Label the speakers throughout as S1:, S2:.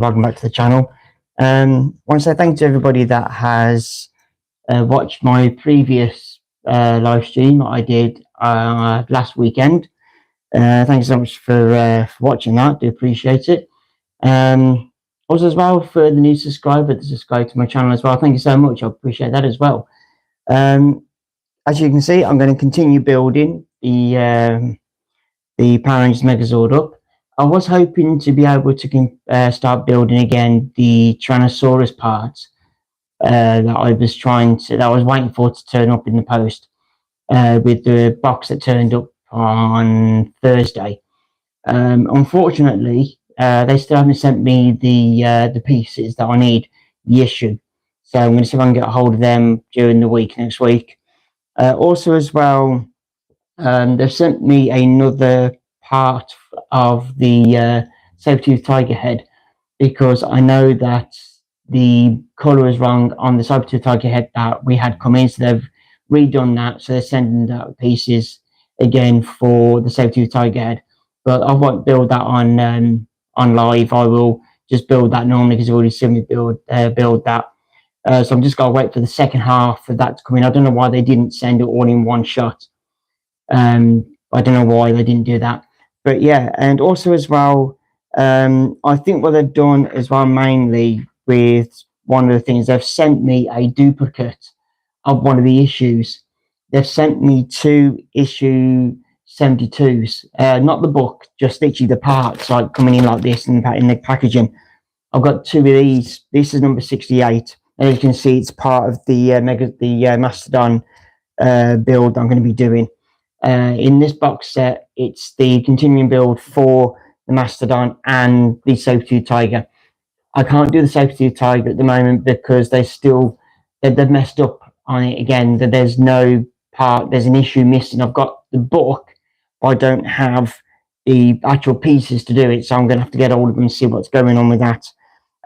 S1: welcome back to the channel. I want to say thank you to everybody that has watched my previous live stream I did last weekend. Thanks so much for watching that. Do appreciate it. Also as well, for the new subscriber to subscribe to my channel as well, thank you so much. I appreciate that as well. As you can see, I'm going to continue building the Power Rangers Megazord up. I was hoping to be able to start building again the Tyrannosaurus parts that I was waiting for to turn up in the post with the box that turned up on Thursday. Unfortunately, they still haven't sent me the pieces that I need, the issue. So I'm going to see if I can get a hold of them during the week next week. Also as well, they've sent me another part of the saber-tooth tiger head, because I know that the colour is wrong on the saber-tooth tiger head that we had come in, so they've redone that, so they're sending out pieces again for the saber-tooth tiger head. But I won't build that on live. I will just build that normally, because I've already seen me build that. So I'm just going to wait for the second half for that to come in. I don't know why they didn't send it all in one shot. I don't know why they didn't do that. But yeah, and also as well, I think what they've done as well, mainly with one of the things, they've sent me a duplicate of one of the issues. They've sent me 2 issue 72s, not the book, just literally the parts, like coming in like this in the packaging. I've got 2 of these. This is number 68, and as you can see, it's part of the Mastodon build I'm going to be doing. In this box set, it's the continuing build for the Mastodon and the saber-tooth tiger. I can't do the saber-tooth tiger at the moment because they've messed up on it again. That there's no part, there's an issue missing. I've got the book, but I don't have the actual pieces to do it, so I'm going to have to get hold of them and see what's going on with that,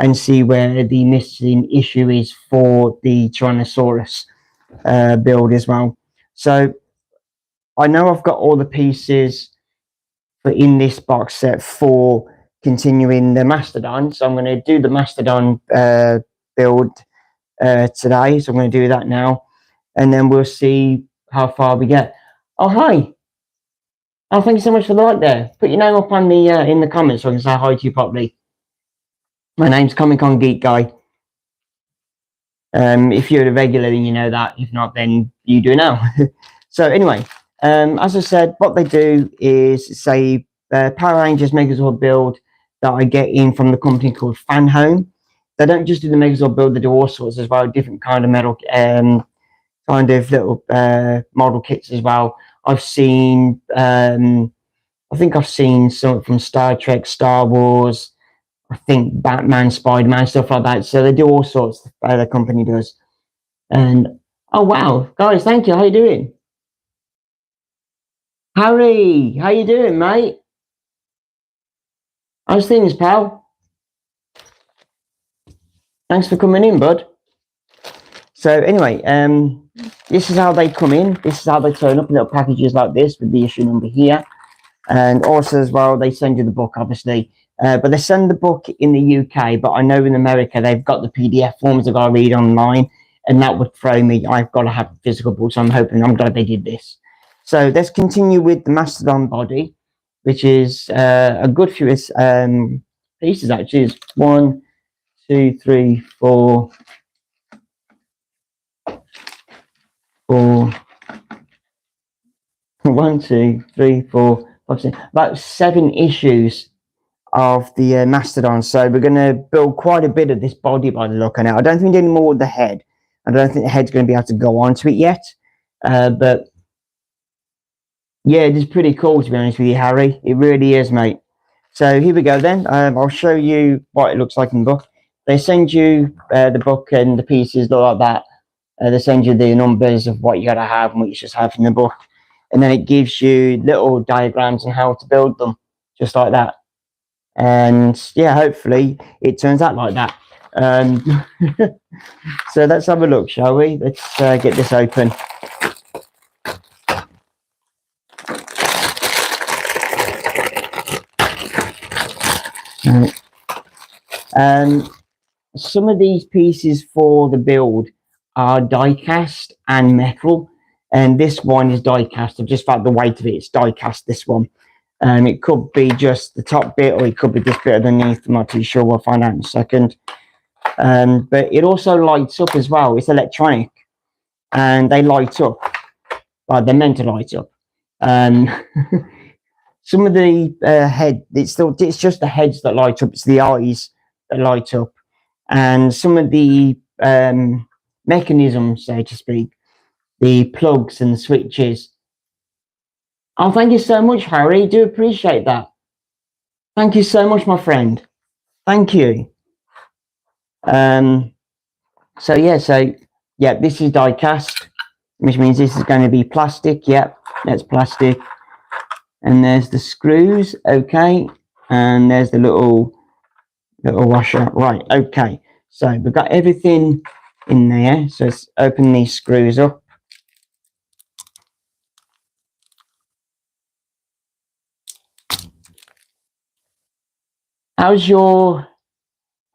S1: and see where the missing issue is for the Tyrannosaurus build as well. So I know I've got all the pieces for in this box set for continuing the Mastodon, so I'm going to do the Mastodon build today. So I'm going to do that now, and then we'll see how far we get. Oh, hi. Oh, thank you so much for the like there. Put your name up on the in the comments so I can say hi to you properly. My name's Comic-Con Geek Guy. If you're a regular, then you know that. If not, then you do now. So anyway, as I said, what they do is say Power Rangers Megazord build that I get in from the company called Fanhome. They don't just do the Megazord build; they do all sorts as well, different kind of metal, kind of little model kits as well. I've seen, I think I've seen some from Star Trek, Star Wars, I think Batman, Spider-Man, stuff like that. So they do all sorts. The company does. And oh wow, guys, thank you. How you doing? Harry, how you doing, mate? How's things, pal? Thanks for coming in, bud. So anyway, this is how they come in. This is how they turn up in little packages like this with the issue number here. And also as well, they send you the book, obviously. But they send the book in the UK, but I know in America they've got the PDF forms I've got to read online, and that would throw me. I've got to have a physical book, so I'm glad they did this. So let's continue with the Mastodon body, which is a good few pieces actually. It's 1, 2, 3, 4, 1, 2, 3, 4, 5, 6, about 7 issues of the Mastodon. So we're going to build quite a bit of this body by the look of it. I don't think we do any more with the head. I don't think the head's going to be able to go onto it yet. But yeah, it is pretty cool, to be honest with you, Harry. It really is, mate. So here we go then. I'll show you what it looks like in the book. They send you the book and the pieces like that. They send you the numbers of what you got to have and what you should have in the book. And then it gives you little diagrams on how to build them, just like that. And yeah, hopefully it turns out like that. So let's have a look, shall we? Let's get this open. Some of these pieces for the build are die cast and metal, and this one is die cast. I've just felt the weight of it. It's die cast, this one. It could be just the top bit, or it could be this bit underneath. I'm not too sure. We'll find out in a second. But it also lights up as well. It's electronic, and they light up. Well, they're meant to light up. Some of the head, it's just the heads that light up. It's the eyes that light up. And some of the mechanisms, so to speak, the plugs and the switches. Oh, thank you so much, Harry. Do appreciate that. Thank you so much, my friend. Thank you. So yeah, this is die cast, which means this is going to be plastic. Yep, that's plastic. And there's the screws, okay. And there's the little washer. Right, okay. So we've got everything in there. So let's open these screws up. How's your...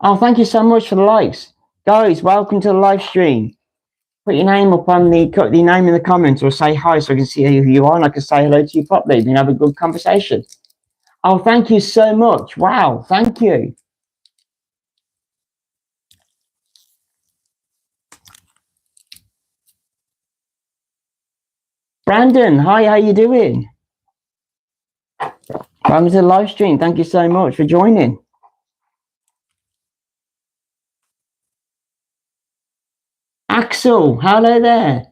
S1: Oh, thank you so much for the likes. Guys, welcome to the live stream. Put your name up on put your name in the comments, or say hi so I can see who you are and I can say hello to you properly and have a good conversation. Oh, thank you so much. Wow, thank you. Brandon, hi, how you doing? Welcome to the live stream. Thank you so much for joining. Axel, hello there.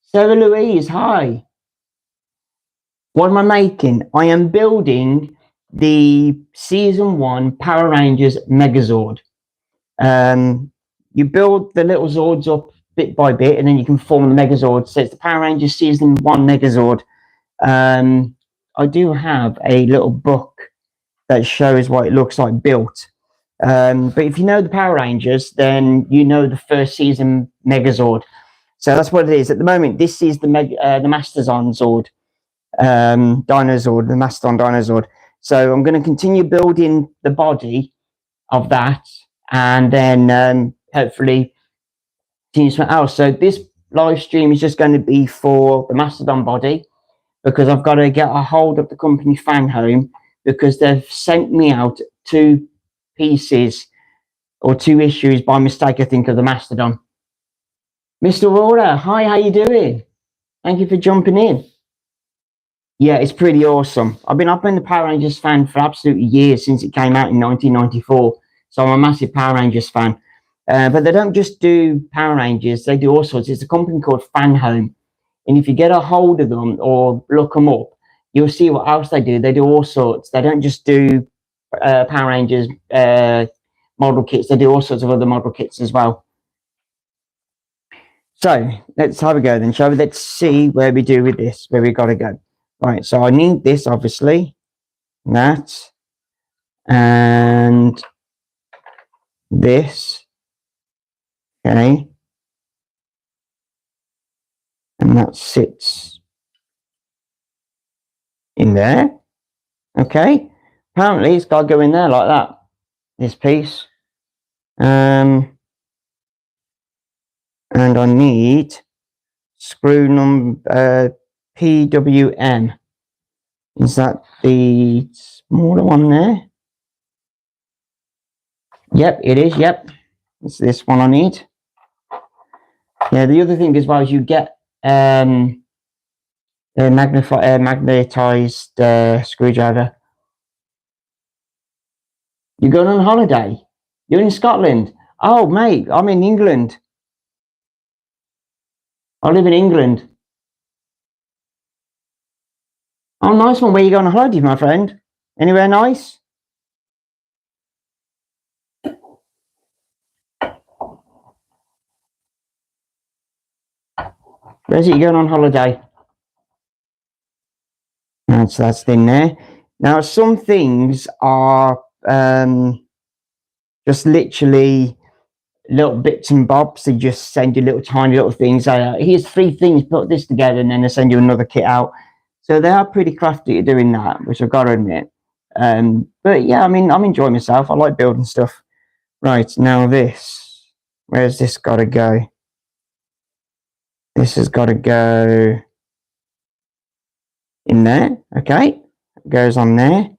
S1: Sarah Louise, hi. What am I making? I am building the Season 1 Power Rangers Megazord. You build the little Zords up bit by bit, and then you can form the Megazord. So it's the Power Rangers Season 1 Megazord. I do have a little book that shows what it looks like built. But if you know the Power Rangers, then you know the first season Megazord. So that's what it is. At the moment, this is the Mastodon Zord, Dinozord, the Mastodon Dinozord. So I'm going to continue building the body of that, and then hopefully continue something else. So this live stream is just going to be for the Mastodon body, because I've got to get a hold of the company Fanhome, because they've sent me out 2 pieces or 2 issues by mistake, I think, of the Mastodon. Mr. Aurora, hi, how you doing? Thank you for jumping in. Yeah, it's pretty awesome. I've been the Power Rangers fan for absolutely years, since it came out in 1994. So I'm a massive Power Rangers fan. But they don't just do Power Rangers, they do all sorts. It's a company called Fanhome. And if you get a hold of them or look them up, you'll see what else they do. They do all sorts. They don't just do Power Rangers model kits. They do all sorts of other model kits as well. So let's have a go then, shall we? Let's see where we do with this, where we got to go. Right, so I need this, obviously, that, and this, okay, and that sits in there, okay. Apparently it's got to go in there like that, this piece, and I need screw number PWM. Is that the smaller one there? Yep, it is. Yep, it's this one I need. Yeah, the other thing as well is you get a magnetized screwdriver. You're going on holiday? You're in Scotland? Oh, mate, I'm in England. I live in England. Oh, nice one. Where you going on holiday, my friend? Anywhere nice? Where's it you going on holiday? That's in there. Now, some things are just literally little bits and bobs. They just send you little tiny little things. Here's 3 things, put this together, and then they send you another kit out. So they are pretty crafty at doing that, which I've got to admit. But yeah, I mean, I'm enjoying myself. I like building stuff. Right, now this. Where's this got to go? This has got to go in there. Okay, it goes on there.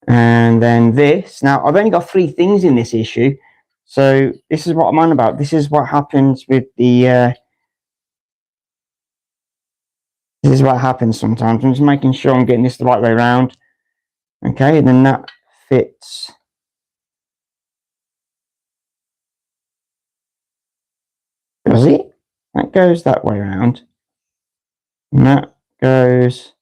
S1: And then this. Now, I've only got 3 things in this issue. So this is what I'm on about. This is what happens with the... this is what happens sometimes. I'm just making sure I'm getting this the right way around. Okay, and then that fits. Does it? That goes that way around. And that goes...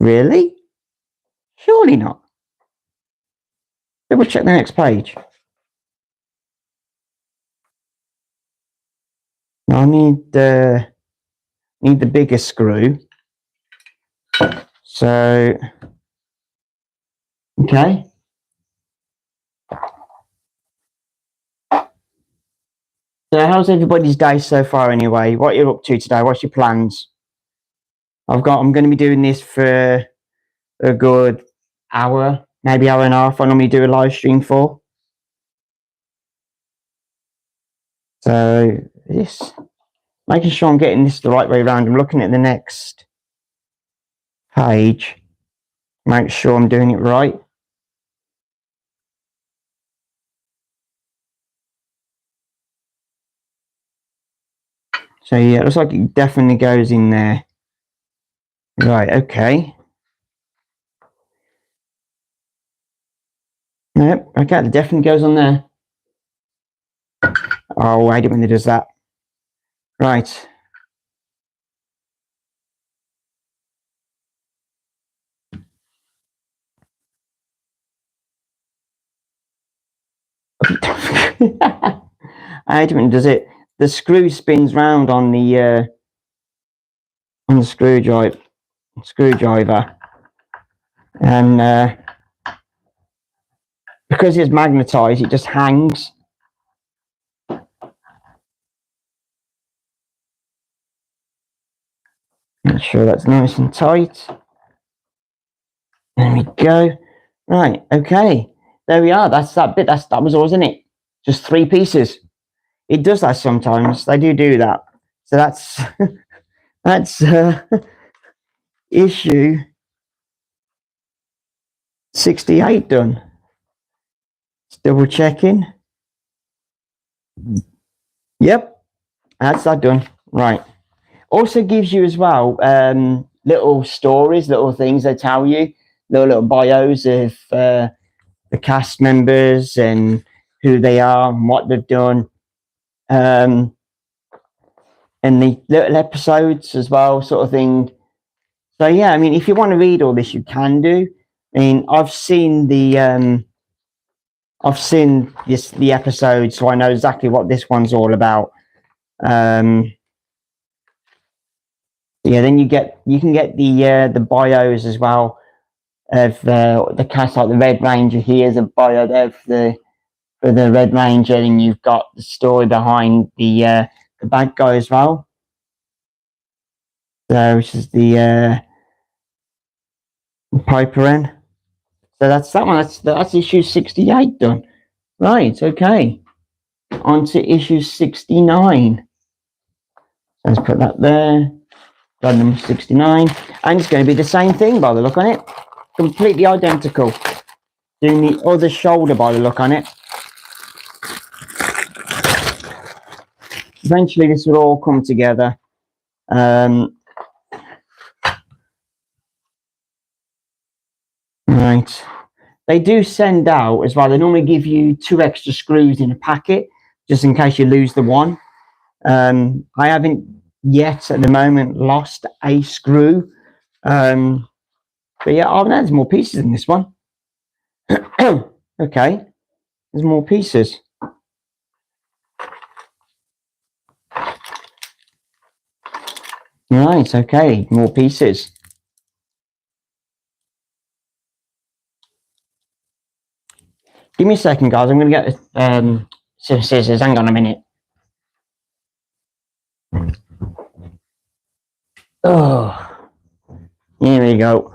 S1: Really? Surely not. Double check the next page. I need the bigger screw. So, okay. So how's everybody's day so far anyway? What you're up to today? What's your plans? I'm going to be doing this for a good hour, maybe hour and a half. I normally do a live stream for. So this, making sure I'm getting this the right way around. I'm looking at the next page. Make sure I'm doing it right. So yeah, it looks like it definitely goes in there. Right, okay. Yep, okay, it definitely goes on there. Oh, wait a minute, it does that. Right. I hate it when it does it. The screw spins round on the screwdriver, and because it's magnetized, it just hangs. Make sure that's nice and tight. There we go. Right, okay. There we are. That's that bit. That was all, isn't it? Just 3 pieces. It does that sometimes. They do that. So that's that's issue 68 done. Just double checking. Yep, that's that done. Right. Also gives you as well little stories, little things they tell you, little bios of the cast members and who they are and what they've done. And the little episodes as well, sort of thing. So yeah, I mean, if you want to read all this, you can do. I mean, I've seen the episode, so I know exactly what this one's all about. Yeah, then you can get the bios as well of the cast, like the Red Ranger. Here's a bio of the Red Ranger, and you've got the story behind the bad guy as well. So, which is the Piper N. So that's that one. That's issue 68 done. Right. Okay. On to issue 69. So let's put that there. Got number 69, and it's going to be the same thing by the look on it. Completely identical. Doing the other shoulder by the look on it. Eventually this will all come together. Right. They do send out as well. They normally give you 2 extra screws in a packet, just in case you lose the one. I haven't yet at the moment lost a screw. But yeah, oh, no, there's more pieces in this one. Okay. There's more pieces. Right, okay, more pieces. Give me a second, guys. I'm going to get some scissors. Hang on a minute. Oh, here we go.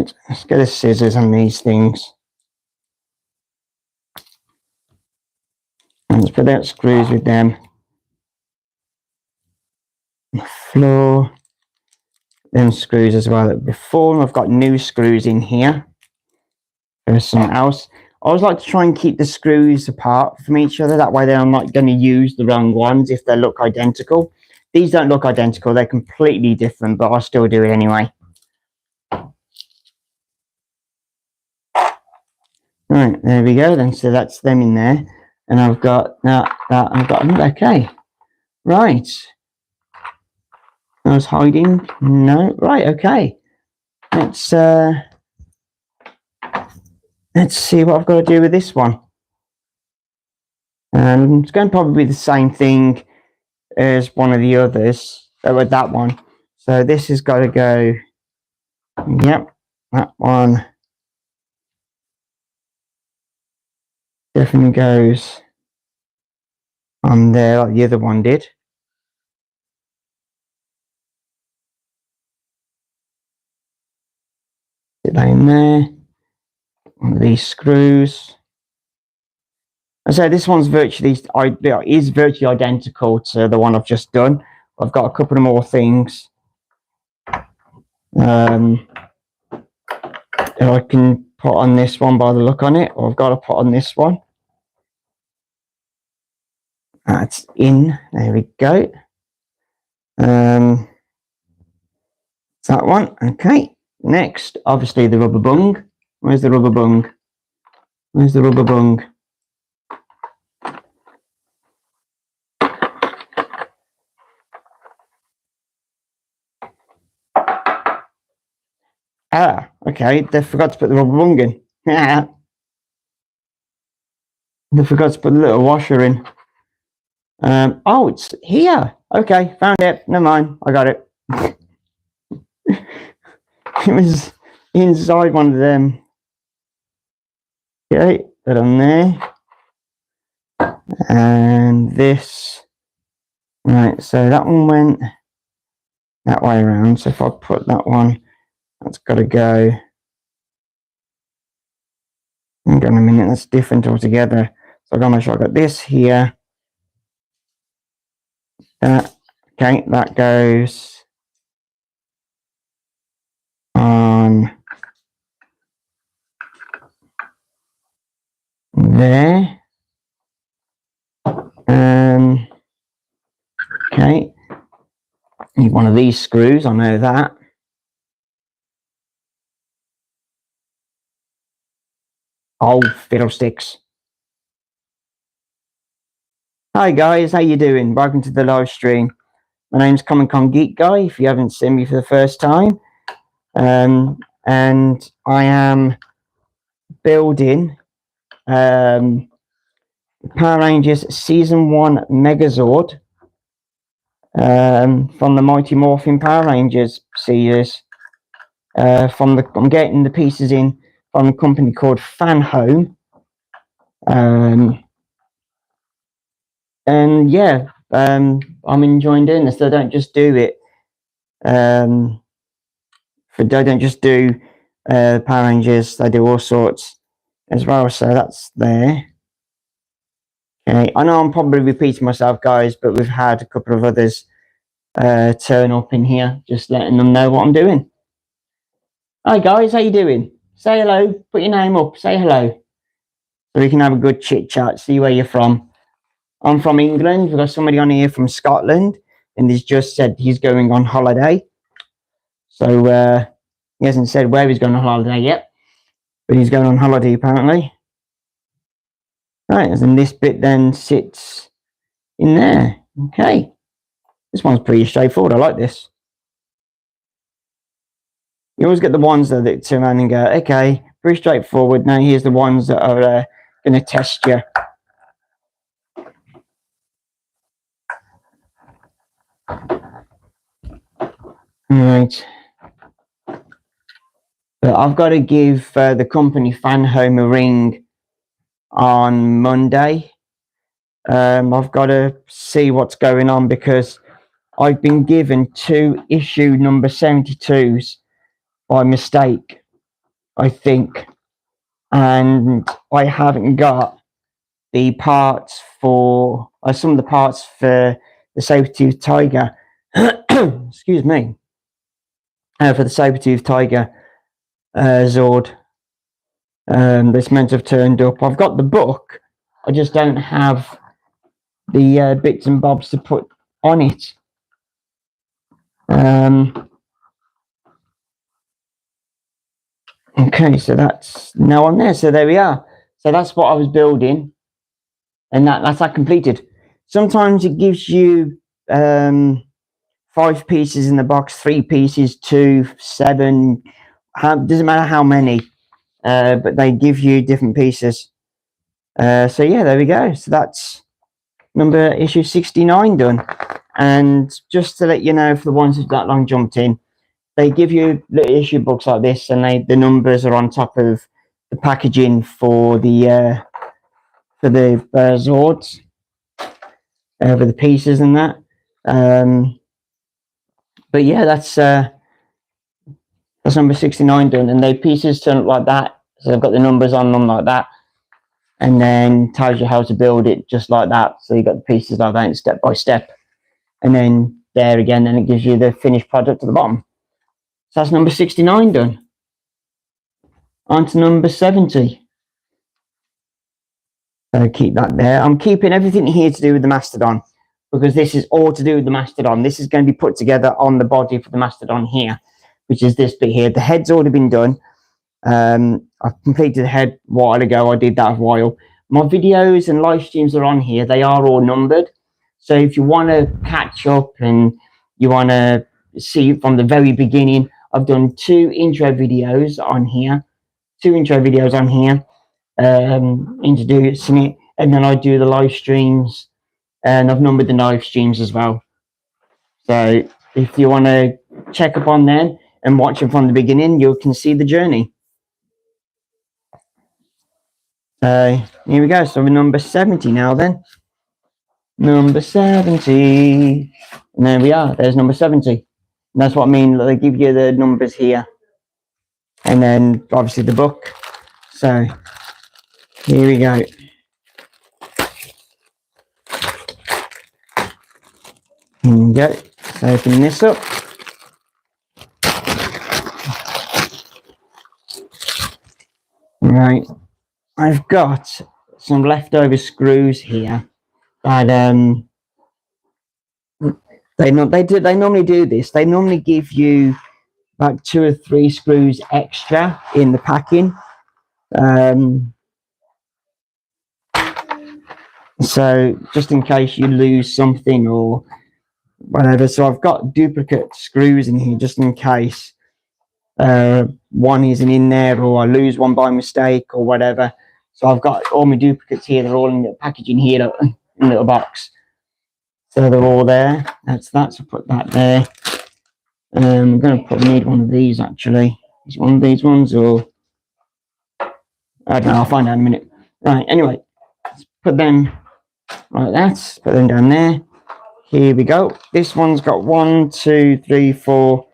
S1: Right, let's get the scissors on these things. And let's put out screws with them. On the floor. Them screws as well. Before, I've got new screws in here. There's something else. I always like to try and keep the screws apart from each other. That way I'm not going to use the wrong ones if they look identical. These don't look identical. They're completely different, but I'll still do it anyway. Right, there we go then. So that's them in there. And I've got that, I've got them. Okay. Right. I was hiding. No. Right, okay. Let's see what I've got to do with this one. It's going to probably be the same thing as one of the others. With that one. So this has got to go. Yep, that one definitely goes on there like the other one did. Get that in there. One of these screws. I say this one's virtually identical to the one I've just done. I've got a couple of more things that I can put on this one by the look on it, or I've got to put on this one. That's in. There we go. That one. Okay. Next, obviously the rubber bung. Where's the rubber bung? Where's the rubber bung? Ah, okay. They forgot to put the rubber bung in. Yeah. They forgot to put the little washer in. Oh, it's here. Okay, found it. Never mind. I got it. It was inside one of them. Okay, put on there. And this. Right, so that one went that way around. So if I put that one, that's got to go. Hang on a minute, that's different altogether. So I've got to make sure I got this here. That. Okay, that goes on there. Okay. Need one of these screws, I know that. Oh, fiddlesticks. Hi guys, how you doing? Welcome to the live stream. My name's Geek Guy, if you haven't seen me for the first time. And I am building Power Rangers Season 1 Megazord from the Mighty Morphin Power Rangers series. I'm getting the pieces in from a company called Fanhome. And yeah, I'm enjoying doing this. I don't just do it. I don't just do Power Rangers. I do all sorts as well. So that's there. Okay, I know I'm probably repeating myself, guys, but we've had a couple of others turn up in here, just letting them know what I'm doing. Hi guys, how you doing? Say hello. Put your name up. Say hello, so we can have a good chit chat. See where you're from. I'm from England. We've got somebody on here from Scotland, and he's just said he's going on holiday. So he hasn't said where he's going on holiday yet, but he's going on holiday apparently. Right, and then this bit then sits in there. Okay, this one's pretty straightforward. I like this. You always get the ones that turn around and go, okay, pretty straightforward. Now here's the ones that are going to test you. Right. But I've got to give the company Fanhome a ring on Monday. I've got to see what's going on because I've been given 2 issue number 72s by mistake. I think, and I haven't got the parts for some of the parts for the saber-toothed tiger. Excuse me. For the saber-toothed tiger Zord, that's meant to have turned up. I've got the book. I just don't have the bits and bobs to put on it. Okay, so that's now on there. So there we are. So that's what I was building, and that's that completed. Sometimes it gives you 5 pieces in the box, 3 pieces, 2, 7. Doesn't matter how many, but they give you different pieces. So yeah, there we go. So that's issue 69 done. And just to let you know, for the ones who've that long jumped in, they give you little issue books like this, and the numbers are on top of the packaging for the Zords, for the pieces and that. But yeah, that's number 69 done, and the pieces turn up like that. So they've got the numbers on them like that, and then tells you how to build it just like that. So you've got the pieces like that, step by step, and then there again, then it gives you the finished product at the bottom. So that's number 69 done. On to number 70. So keep that there. I'm keeping everything here to do with the Mastodon, because this is all to do with the Mastodon. This is going to be put together on the body for the Mastodon here, which is this bit here. The head's already been done. I've completed the head a while ago. I did that a while. My videos and live streams are on here. They are all numbered. So if you want to catch up and you want to see from the very beginning, I've done 2 intro videos on here. Introducing it, and then I do the live streams, and I've numbered the live streams as well. So if you want to check up on them and watch them from the beginning, you can see the journey. Here we go. So we're number 70 now then. Number 70. And there we are. There's number 70. And that's what I mean. They give you the numbers here. And then obviously the book. So here we go. Here we go. So open this up. Right. I've got some leftover screws here. That they normally do this. They normally give you about 2 or 3 screws extra in the packing. So just in case you lose something or whatever. So I've got duplicate screws in here just in case one isn't in there, or I lose one by mistake or whatever. So I've got all my duplicates here. They're all in the packaging here in a little box. So they're all there. That's that. So put that there. I'm going to probably need one of these actually. Is it one of these ones, or I don't know. I'll find out in a minute. Right. Anyway, let's put them like that. Put them down there. Here we go. This one's got 1, 2, 3, 4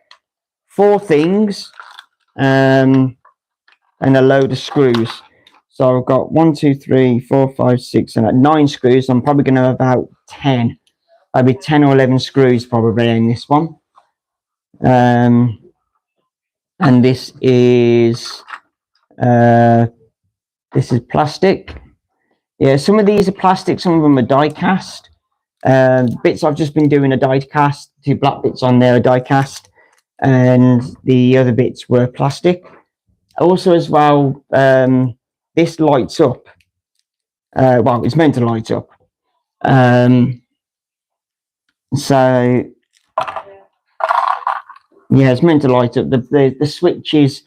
S1: things, and a load of screws. So I've got 1, 2, 3, 4, 5, 6, and 9 screws. I'm probably going to have about 10. Maybe 10 or 11 screws probably in this one. And this is plastic. Yeah, some of these are plastic, some of them are die cast. Bits I've just been doing a die cast. 2 black bits on there are die cast, and the other bits were plastic. Also, as well, this lights up. Well, it's meant to light up. So yeah, it's meant to light up. The switches.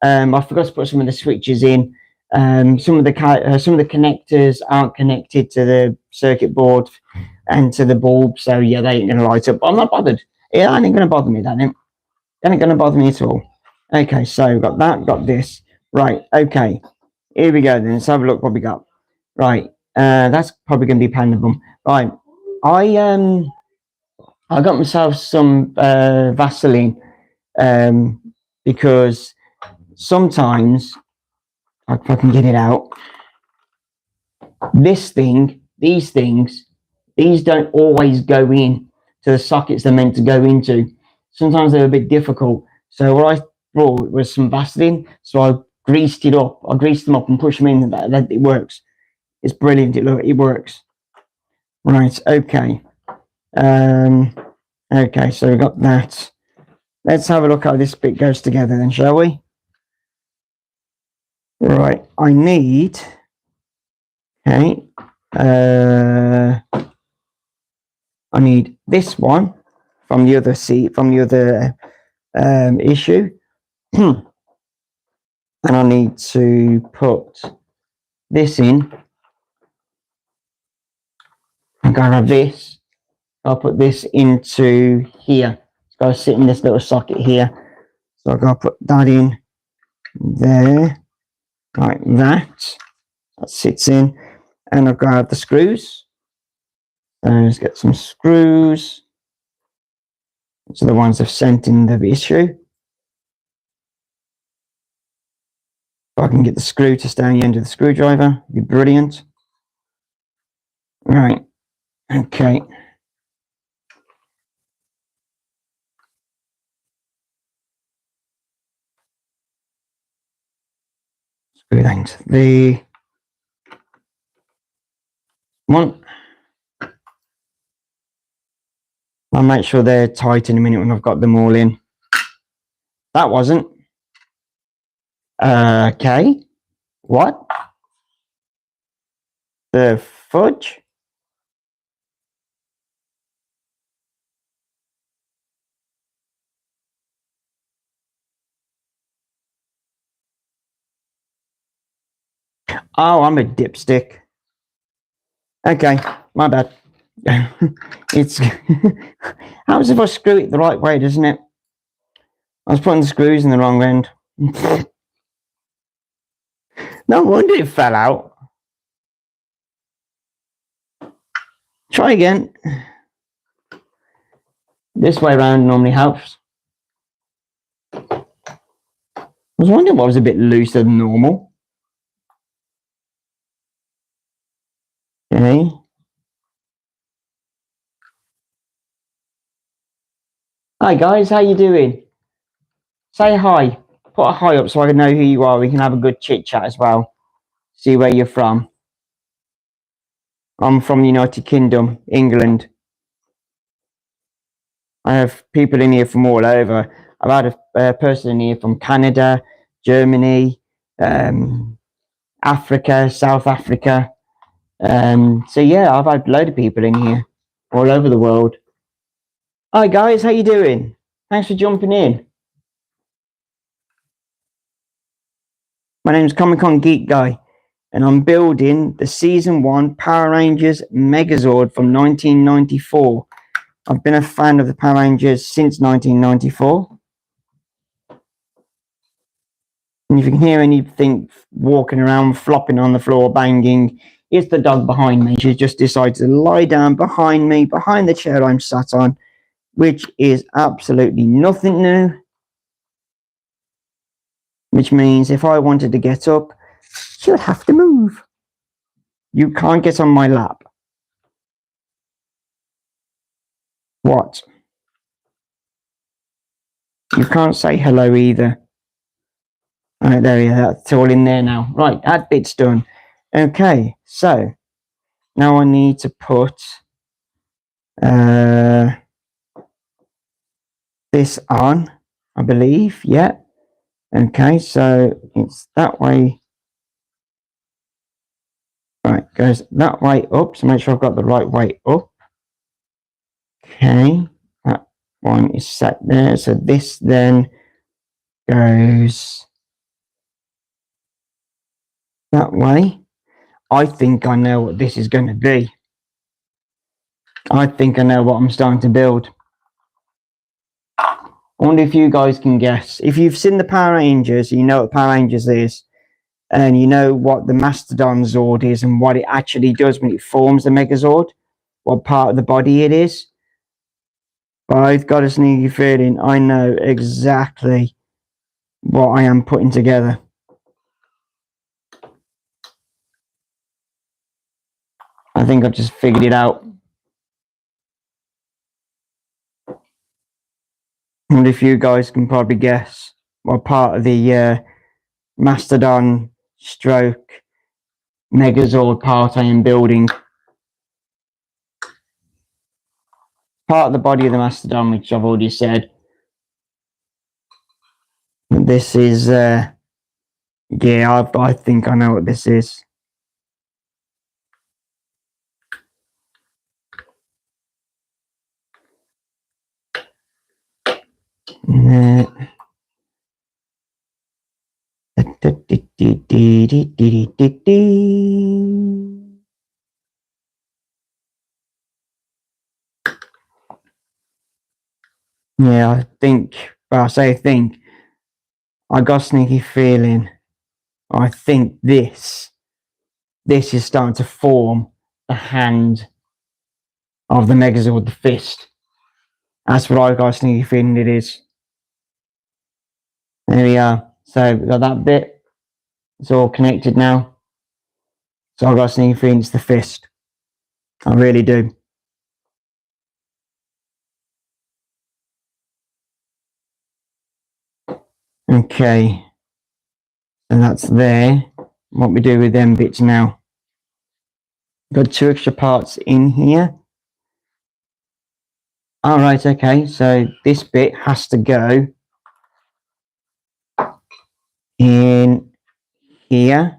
S1: I forgot to put some of the switches in. Some of the connectors aren't connected to the circuit board and to the bulb, so yeah, they ain't gonna light up. I'm not bothered. Yeah, that ain't gonna bother me. That ain't gonna bother me at all. Okay, so we've got that, got this. Right, okay. Here we go then. Let's have a look what we got. Right, that's probably gonna be a pound of them. Right. I got myself some Vaseline, because sometimes, if I can get it out, these things, these don't always go in to the sockets they're meant to go into. Sometimes they're a bit difficult. So what I brought was some Vaseline. So I greased it up. I greased them up and pushed them in. That it works. It's brilliant. It works. Right. Okay. Okay. So we got that. Let's have a look how this bit goes together then, shall we? Right. I need. Okay. I need this one from the other issue. And I need to put this in. I'm going to have this. I'll put this into here. It's got to sit in this little socket here. So I've got to put that in there, like that. That sits in. And I've got to have the screws. So let's get some screws. So the ones I've sent in the issue. If I can get the screw to stay on the end of the screwdriver, it'd be brilliant. Right. Okay. Screw that into the one. I'll make sure they're tight in a minute when I've got them all in. That wasn't. Okay. What? The fudge? Oh, I'm a dipstick. Okay, my bad. It's how if I screw it the right way, doesn't it? I was putting the screws in the wrong end. No wonder it fell out. Try again. This way around normally helps. I was wondering what was a bit looser than normal. Okay. Hi guys, how you doing? Say hi. Put a hi up so I can know who you are. We can have a good chit chat as well. See where you're from. I'm from the United Kingdom, England. I have people in here from all over. I've had a person in here from Canada, Germany, Africa, South Africa. So yeah, I've had a load of people in here, all over the world. Hi guys, how you doing? Thanks for jumping in. My name's Comic-Con Geek Guy, and I'm building the Season 1 Power Rangers Megazord from 1994. I've been a fan of the Power Rangers since 1994. And if you can hear anything walking around, flopping on the floor, banging, it's the dog behind me. She just decided to lie down behind me, behind the chair I'm sat on, which is absolutely nothing new. Which means if I wanted to get up, she would have to move. You can't get on my lap. What? You can't say hello either. All right, there we go. That's all in there now. Right, that bit's done. Okay, so now I need to put this on, I believe. Yeah. Okay, so it's that way. Right, goes that way up. So make sure I've got the right way up. Okay, that one is set there. So this then goes that way. I think I know what this is going to be. I think I know what I'm starting to build. I wonder if you guys can guess. If you've seen the Power Rangers, you know what Power Rangers is, and you know what the Mastodon Zord is and what it actually does when it forms the Megazord, what part of the body it is. But I've got a sneaky feeling I know exactly what I am putting together. I think I've just figured it out. And if you guys can probably guess what part of the Mastodon stroke megazord part I am building. Part of the body of the Mastodon, which I've already said. This is, yeah, I think I know what this is. Yeah, I think, well, I say think, I got a sneaky feeling, I think this is starting to form the hand of the Megazord, the fist. That's what I got a sneaky feeling it is. There we are. So we've got that bit. It's all connected now. So I got a sneaky feeling it's the fist. I really do. Okay. And that's there. What we do with them bits now. Got 2 extra parts in here. All right, okay. So this bit has to go in here.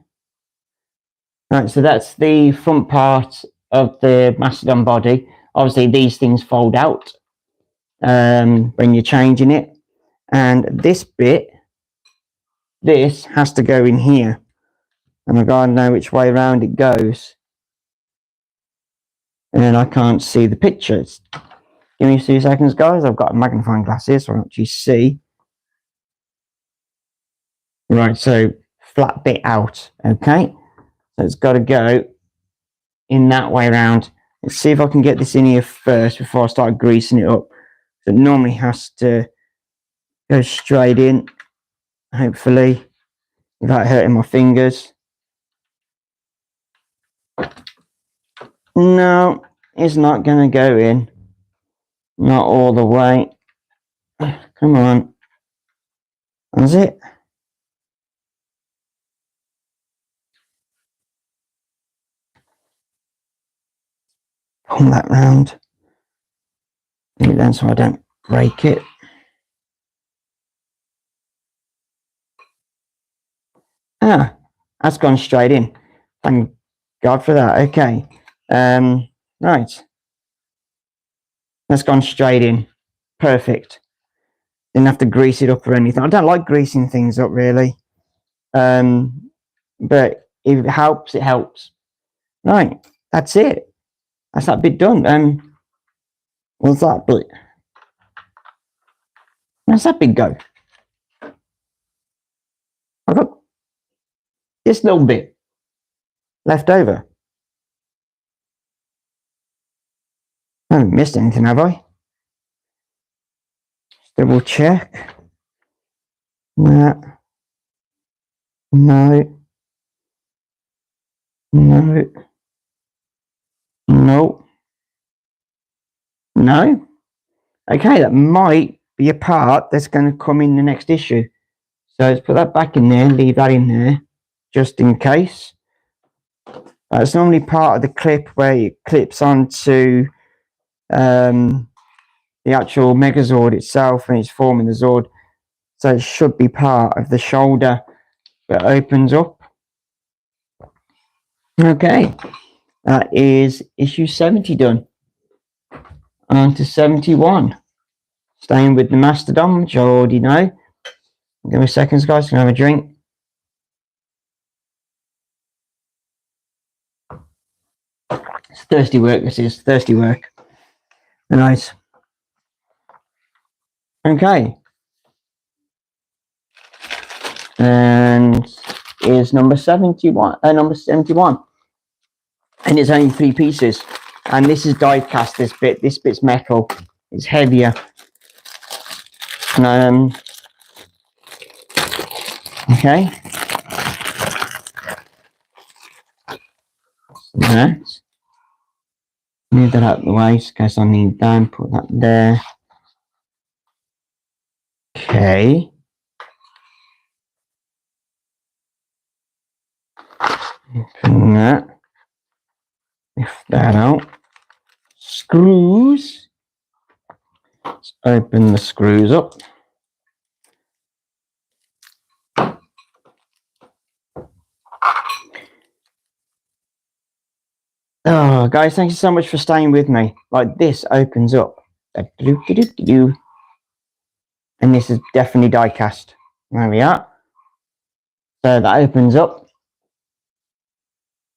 S1: Right, so that's the front part of the Mastodon body. Obviously, these things fold out when you're changing it. And this bit, this has to go in here. And I've got to know which way around it goes. And I can't see the pictures. Give me 2 seconds, guys. I've got a magnifying glass here, so I can actually see. Right, so flat bit out, okay? So it's got to go in that way around. Let's see if I can get this in here first before I start greasing it up. So it normally has to go straight in, hopefully, without hurting my fingers. No, it's not going to go in. Not all the way. Come on. That's it. Pull that round. Maybe then so I don't break it. Ah, that's gone straight in. Thank God for that. Okay. Right. That's gone straight in. Perfect. Didn't have to grease it up or anything. I don't like greasing things up really. But if it helps, it helps. Right. That's it. That's that bit done. What's that bit? Where's that bit go? I've got this little bit left over. I haven't missed anything, have I? Double check. No. No. No. No. No. Okay, that might be a part that's going to come in the next issue. So let's put that back in there, leave that in there, just in case. It's normally part of the clip where it clips onto the actual Megazord itself and it's forming the Zord. So it should be part of the shoulder that opens up. Okay, that is issue 70 done. On to 71. Staying with the Mastodon, which I already know. Give me seconds, guys, can I have a drink? It's thirsty work, this is thirsty work. Nice. Okay. And is number 71. Number 71. And it's only 3 pieces. And this is die cast, this bit's metal. It's heavier. And Okay. That. Move that out of the way, just in case I need that. Put that there. Okay. Open that. Lift that out. Screws. Let's open the screws up. Oh, guys, thank you so much for staying with me. Like, this opens up. And this is definitely die cast. There we are. So that opens up.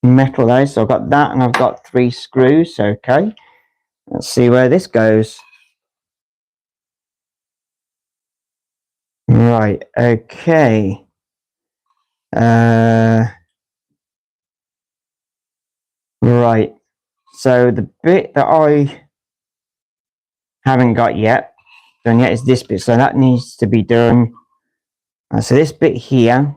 S1: Metal though, so I've got that and I've got 3 screws. Okay. Let's see where this goes. Right, okay. Right. So the bit that I haven't got done yet is this bit. So that needs to be done. So this bit here.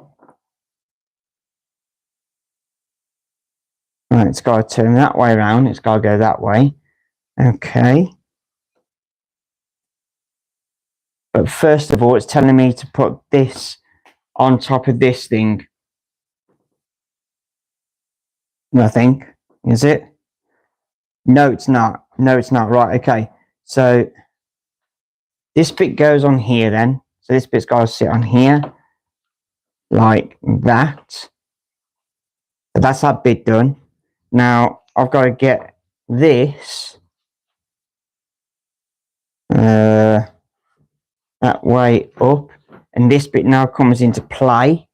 S1: Right, it's got to turn that way around. It's got to go that way. Okay. But first of all, it's telling me to put this on top of this thing. Nothing, is it? No, it's not. No, it's not. Right, okay. So this bit goes on here then. So this bit's got to sit on here. Like that. So that's that bit done. Now, I've got to get this that way up. And this bit now comes into play.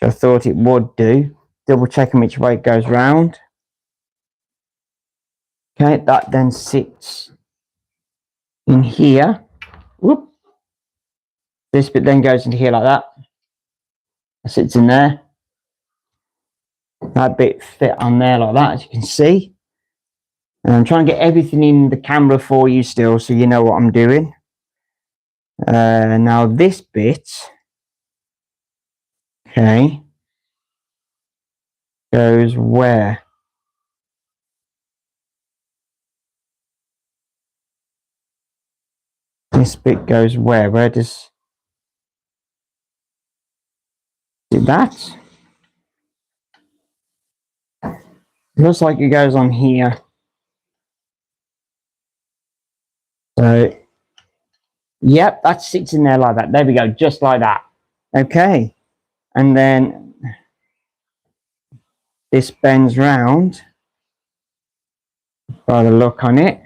S1: Which I thought it would do. Double checking which way it goes round. Okay, that then sits in here. Whoop. This bit then goes into here like that. It sits in there. That bit fit on there like that, as you can see. And I'm trying to get everything in the camera for you still, so you know what I'm doing. Now this bit, okay, goes where? This bit goes where? Where does it that? Looks like it goes on here. So, yep, that sits in there like that. There we go, just like that. Okay, and then this bends round by the look on it.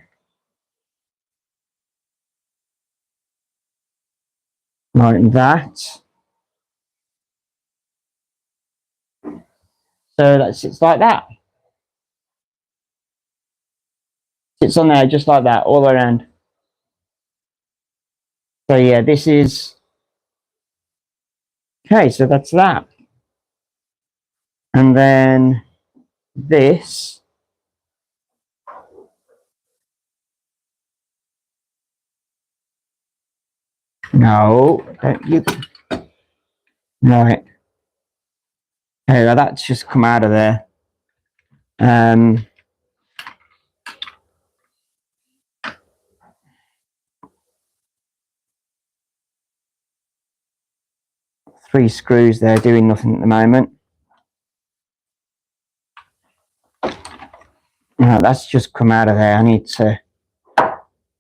S1: Like that. So that sits like that. Sits on there just like that, all the way around. So yeah, this is... Okay, so that's that. And then this... No, don't you... Right. Okay, well, that's just come out of there. 3 screws there doing nothing at the moment. Right, that's just come out of there.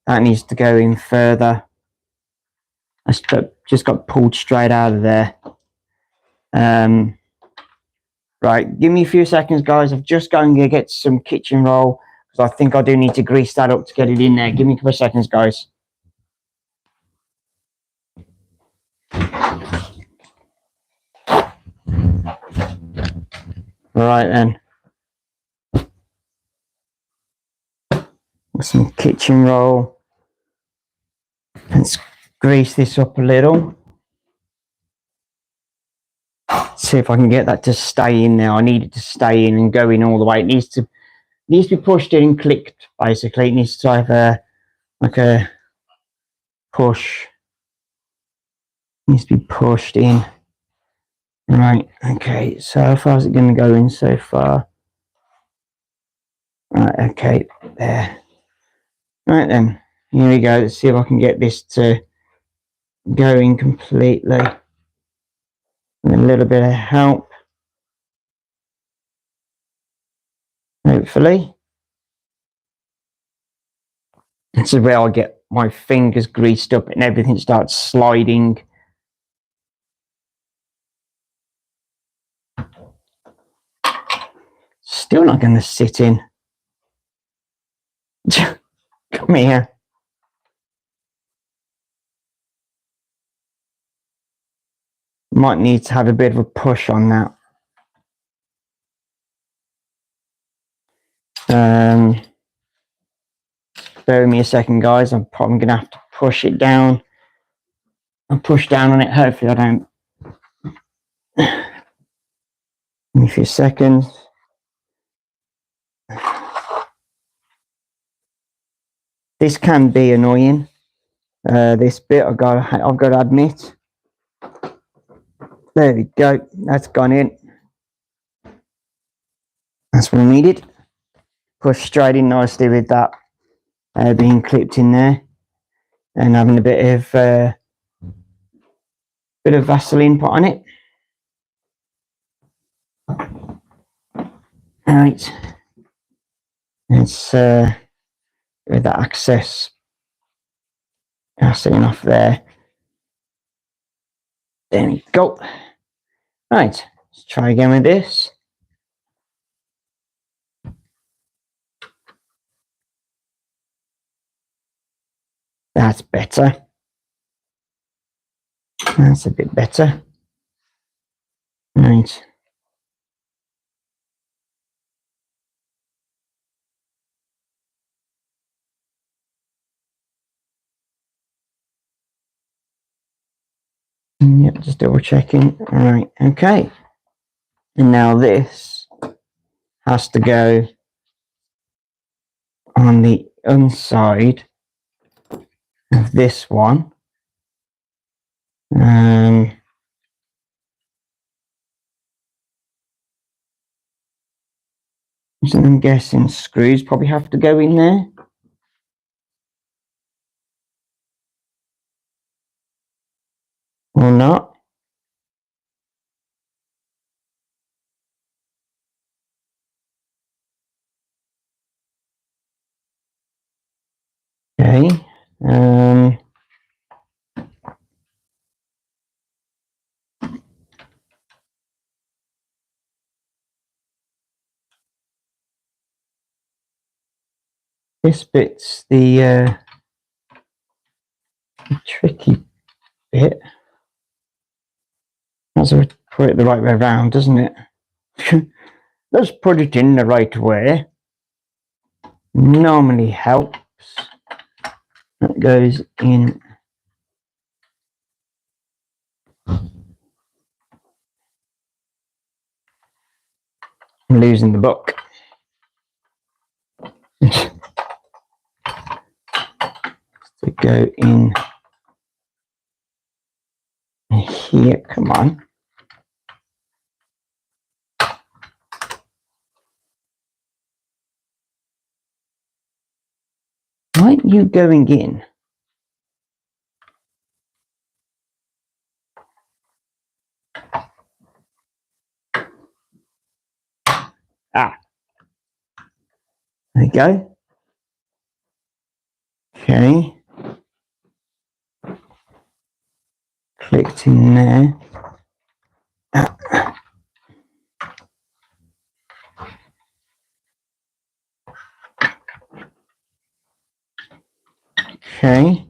S1: That needs to go in further. That's just got pulled straight out of there. Right, give me a few seconds, guys. I'm just going to get some kitchen roll because I think I do need to grease that up to get it in there. Give me a couple of seconds, guys. Right then. Some kitchen roll. Let's grease this up a little. See if I can get that to stay in there. I need it to stay in and go in all the way. It needs to be pushed in and clicked, basically. It needs to have like a push. It needs to be pushed in. Right, okay, so how far is it going to go in so far? Right, okay, there. Right then, here we go. Let's see if I can get this to go in completely. And a little bit of help, hopefully. This is where I get my fingers greased up and everything starts sliding. Still not going to sit in. Come here. Might need to have a bit of a push on that. Bear with me a second, guys. I'm probably going to have to push it down. I'll push down on it. Hopefully I don't. Give me a few seconds. This can be annoying. This bit I've got to admit. There we go. That's gone in. That's what I needed. Push straight in nicely with that being clipped in there, and having a bit of Vaseline put on it. All right. Let's with that excess Vaseline off there. There we go. Right. Let's try again with this. That's better. That's a bit better. Right. Yep, just double checking. All right. Okay. And now this has to go on the inside of this one. So I'm guessing screws probably have to go in there. Or not. Okay. This bit's the tricky bit. That's to put it the right way around, doesn't it? Let's put it in the right way. Normally helps. That goes in. I'm losing the book. To go in here. Come on. Why aren't you going in? Ah. There you go. Okay. Clicked in there. Ah. Okay.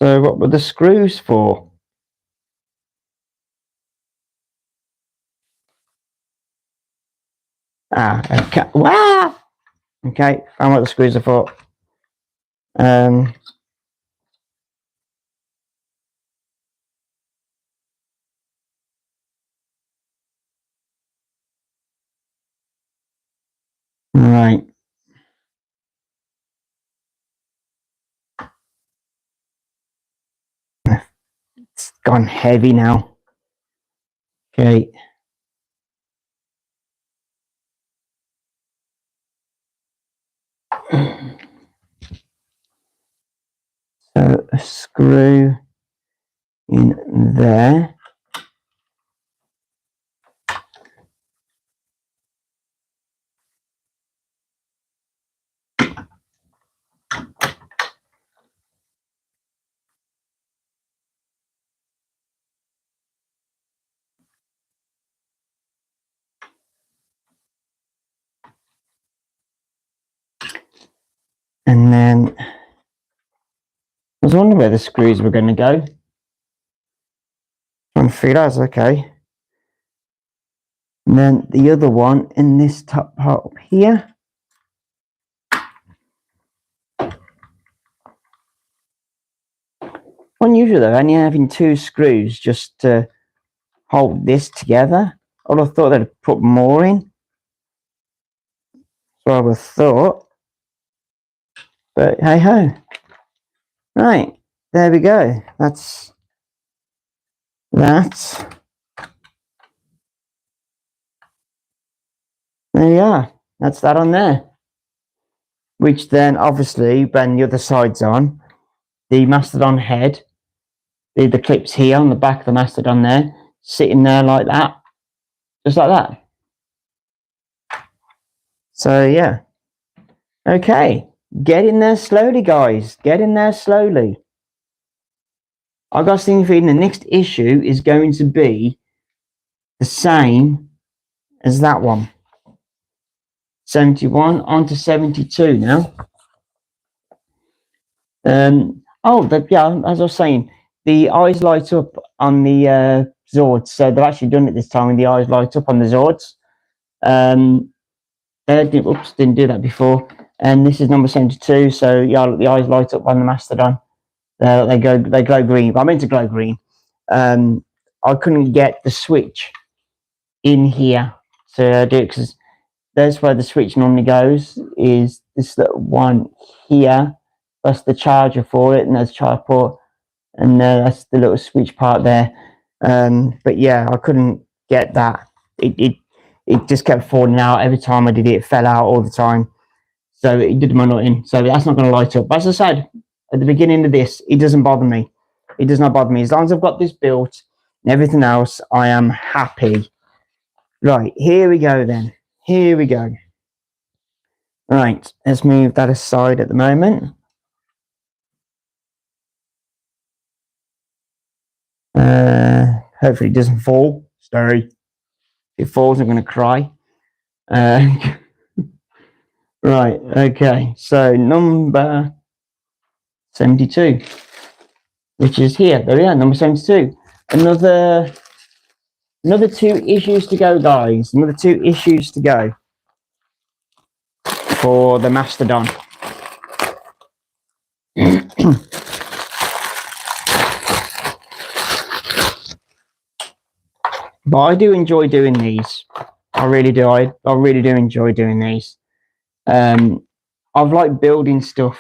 S1: So what were the screws for? Ah, okay. Wow. Okay, found what the screws are for. Right. It's gone heavy now. Okay. So a screw in there. And then I was wondering where the screws were going to go. Trying to figure out, okay. And then the other one in this top part up here. Unusual though, only having 2 screws just to hold this together. I would have thought they'd put more in. So I would have thought. But hey ho. Right, there we go. That's that. There you are. That's that on there. Which then obviously when the other side's on, the Mastodon head, the clips here on the back of the Mastodon there, sitting there like that. Just like that. So yeah. Okay. Get in there slowly, guys. Get in there slowly. I got a sneaking feeling the next issue is going to be the same as that one. 71 on to 72 now. Yeah, as I was saying, the eyes light up on the Zords. So they've actually done it this time, and the eyes light up on the Zords. Didn't do that before. And this is number 72. So yeah, the eyes light up on the Mastodon. They glow green. But I meant to glow green. I couldn't get the switch in here to do it because that's where the switch normally goes. Is this little one here? That's the charger for it, and there's a charge port, and that's the little switch part there. But yeah, I couldn't get that. It just kept falling out every time I did it. It fell out all the time. So it did my nutting. So that's not going to light up. But as I said at the beginning of this, it doesn't bother me. It does not bother me. As long as I've got this built and everything else, I am happy. Right, here we go then. Here we go. Right, let's move that aside at the moment. Hopefully it doesn't fall. Sorry. If it falls, I'm going to cry. Right, okay. So number 72, which is here. There we are, number 72. Another 2 issues to go, guys. Another 2 issues to go for the Mastodon. But I do enjoy doing these. I really do. I really do enjoy doing these. I've liked building stuff.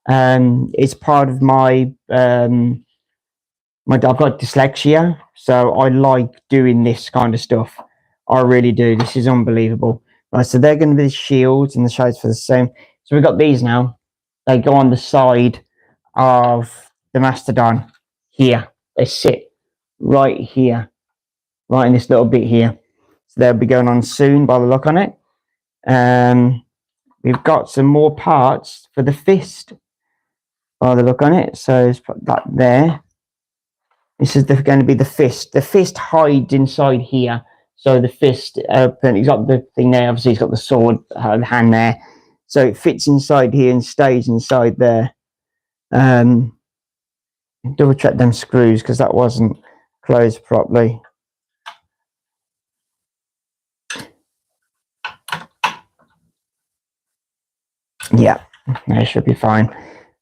S1: It's part of my I've got dyslexia, so I like doing this kind of stuff. I really do. This is unbelievable. Right, so they're going to be the shields, and the shades for the same. So we've got these now. They go on the side of the Mastodon here. They sit right here, right in this little bit here. So they'll be going on soon by the look on it. We've got some more parts for the fist by the look on it. So let's put that there. This is going to be the fist. The fist hides inside here. So the fist, he's got the thing there. Obviously, he's got the sword, the hand there. So it fits inside here and stays inside there. Double check them screws because that wasn't closed properly. Yeah, that should be fine.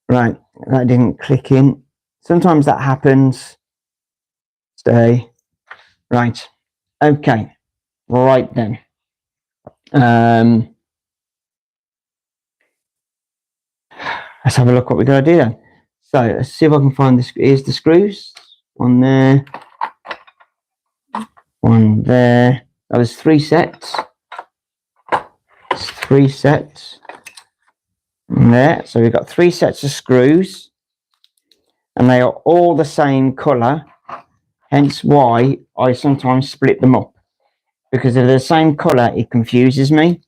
S1: Right, that didn't click in. Sometimes that happens. Stay. Right. Okay. Right then. Let's have a look what we're going to do then. So let's see if I can find this. Here's the screws. One there. one there. That was 3 sets. It's 3 sets there. So we've got 3 sets of screws, and they are all the same colour. Hence why I sometimes split them up, because if they're the same colour, it confuses me.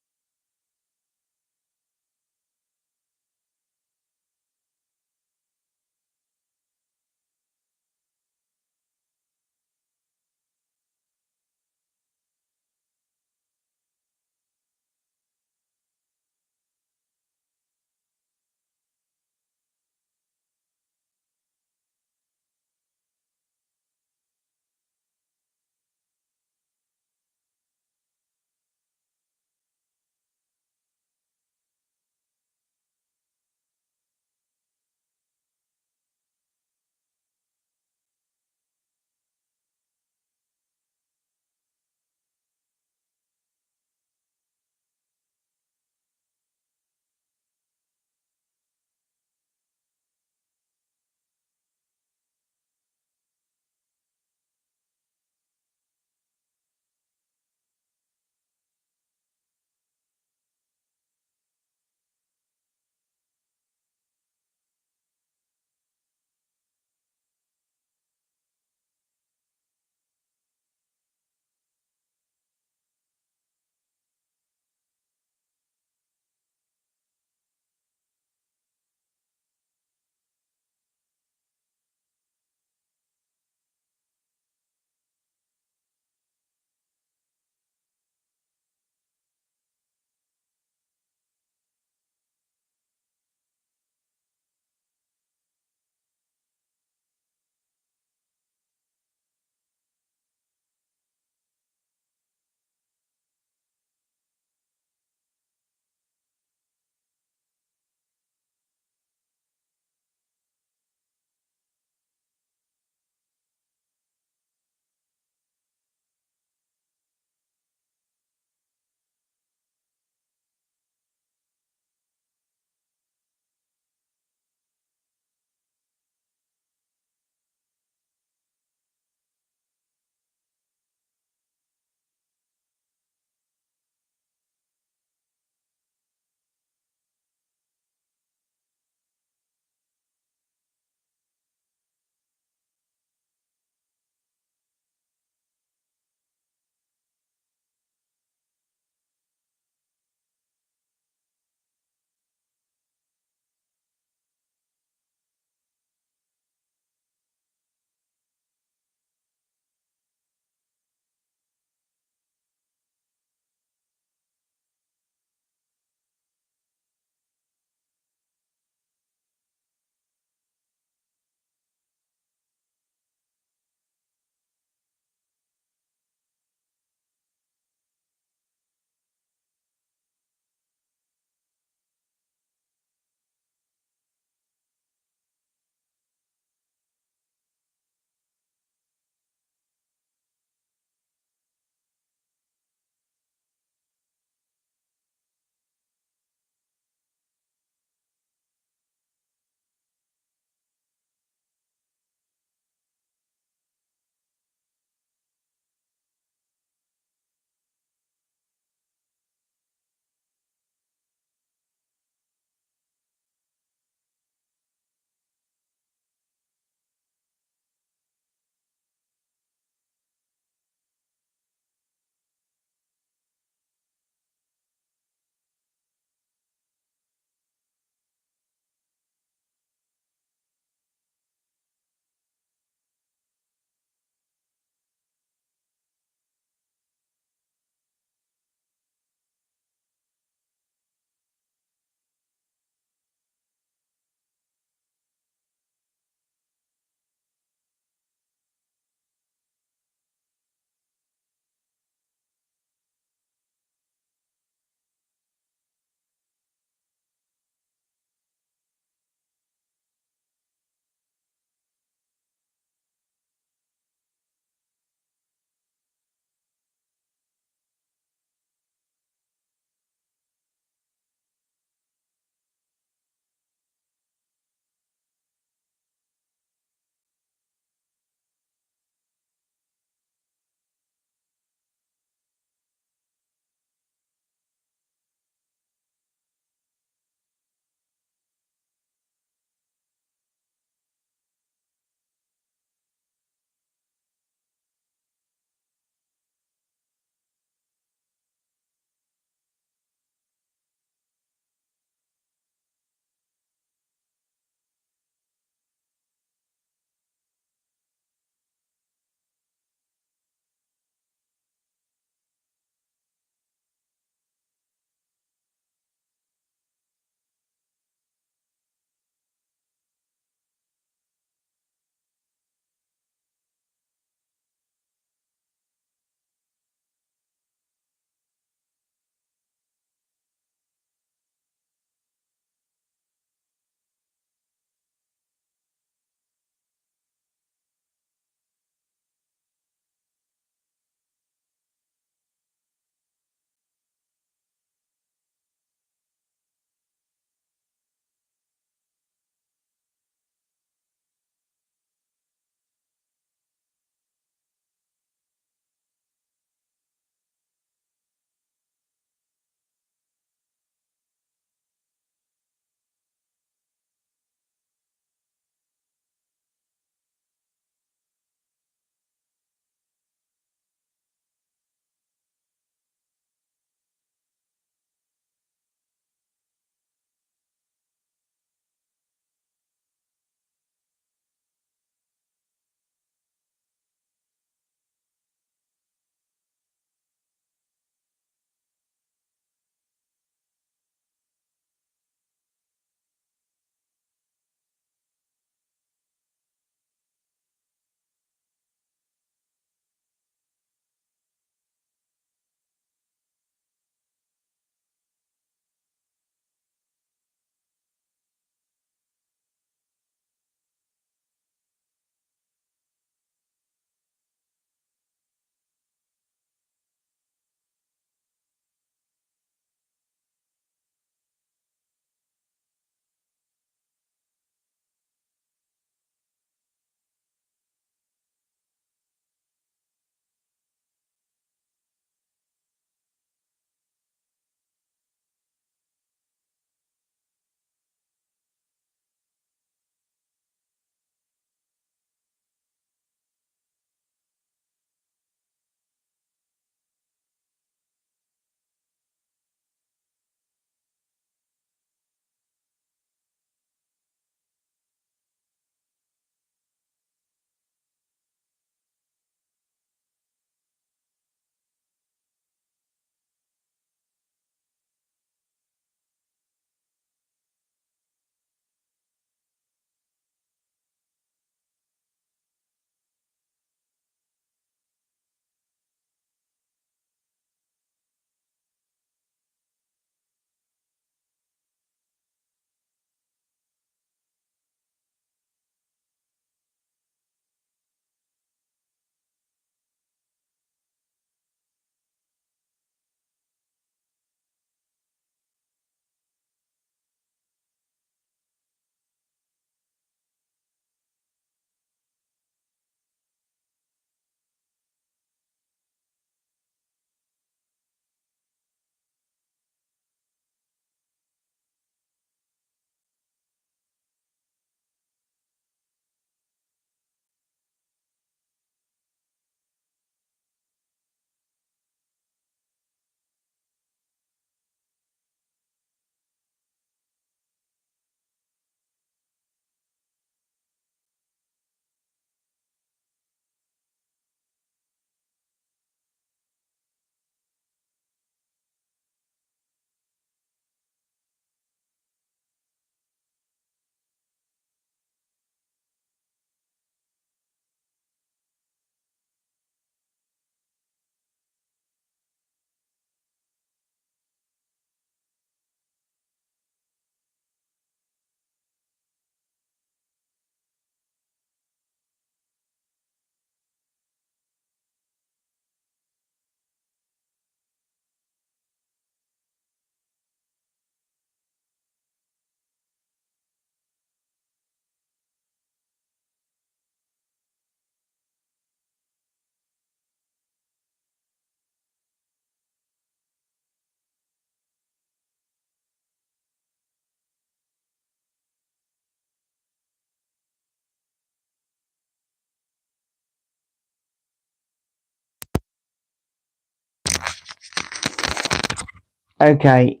S1: Okay.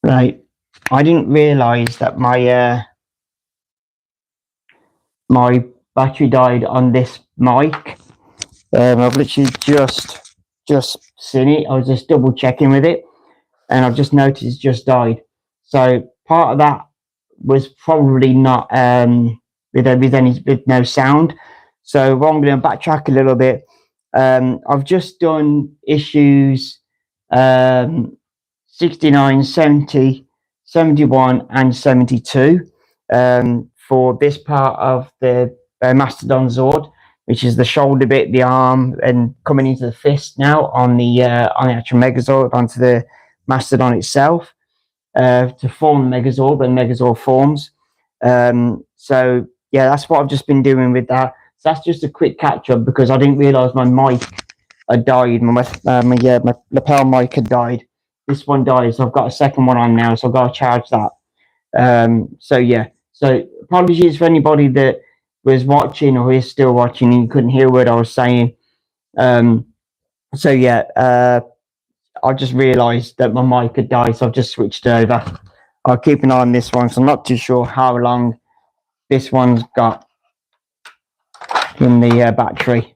S1: Right. I didn't realise that my battery died on this mic. I've literally just seen it. I was just double checking with it, and I've just noticed it's just died. So part of that was probably not with no sound. So what I'm going to backtrack a little bit. I've just done issues um, 69, 70, 71, and 72 for this part of the Mastodon Zord, which is the shoulder bit, the arm, and coming into the fist now on the actual Megazord onto the Mastodon itself to form the Megazord when Megazord forms. So yeah, that's what I've just been doing with that. So that's just a quick catch up because I didn't realise my mic had died. My lapel mic had died. This one died, so I've got a second one on now, so I've got to charge that. So yeah, so apologies for anybody that was watching or is still watching and you couldn't hear what I was saying. Um, so yeah, I just realised that my mic had died, so I've just switched over. I'll keep an eye on this one, so I'm not too sure how long this one's got in the battery.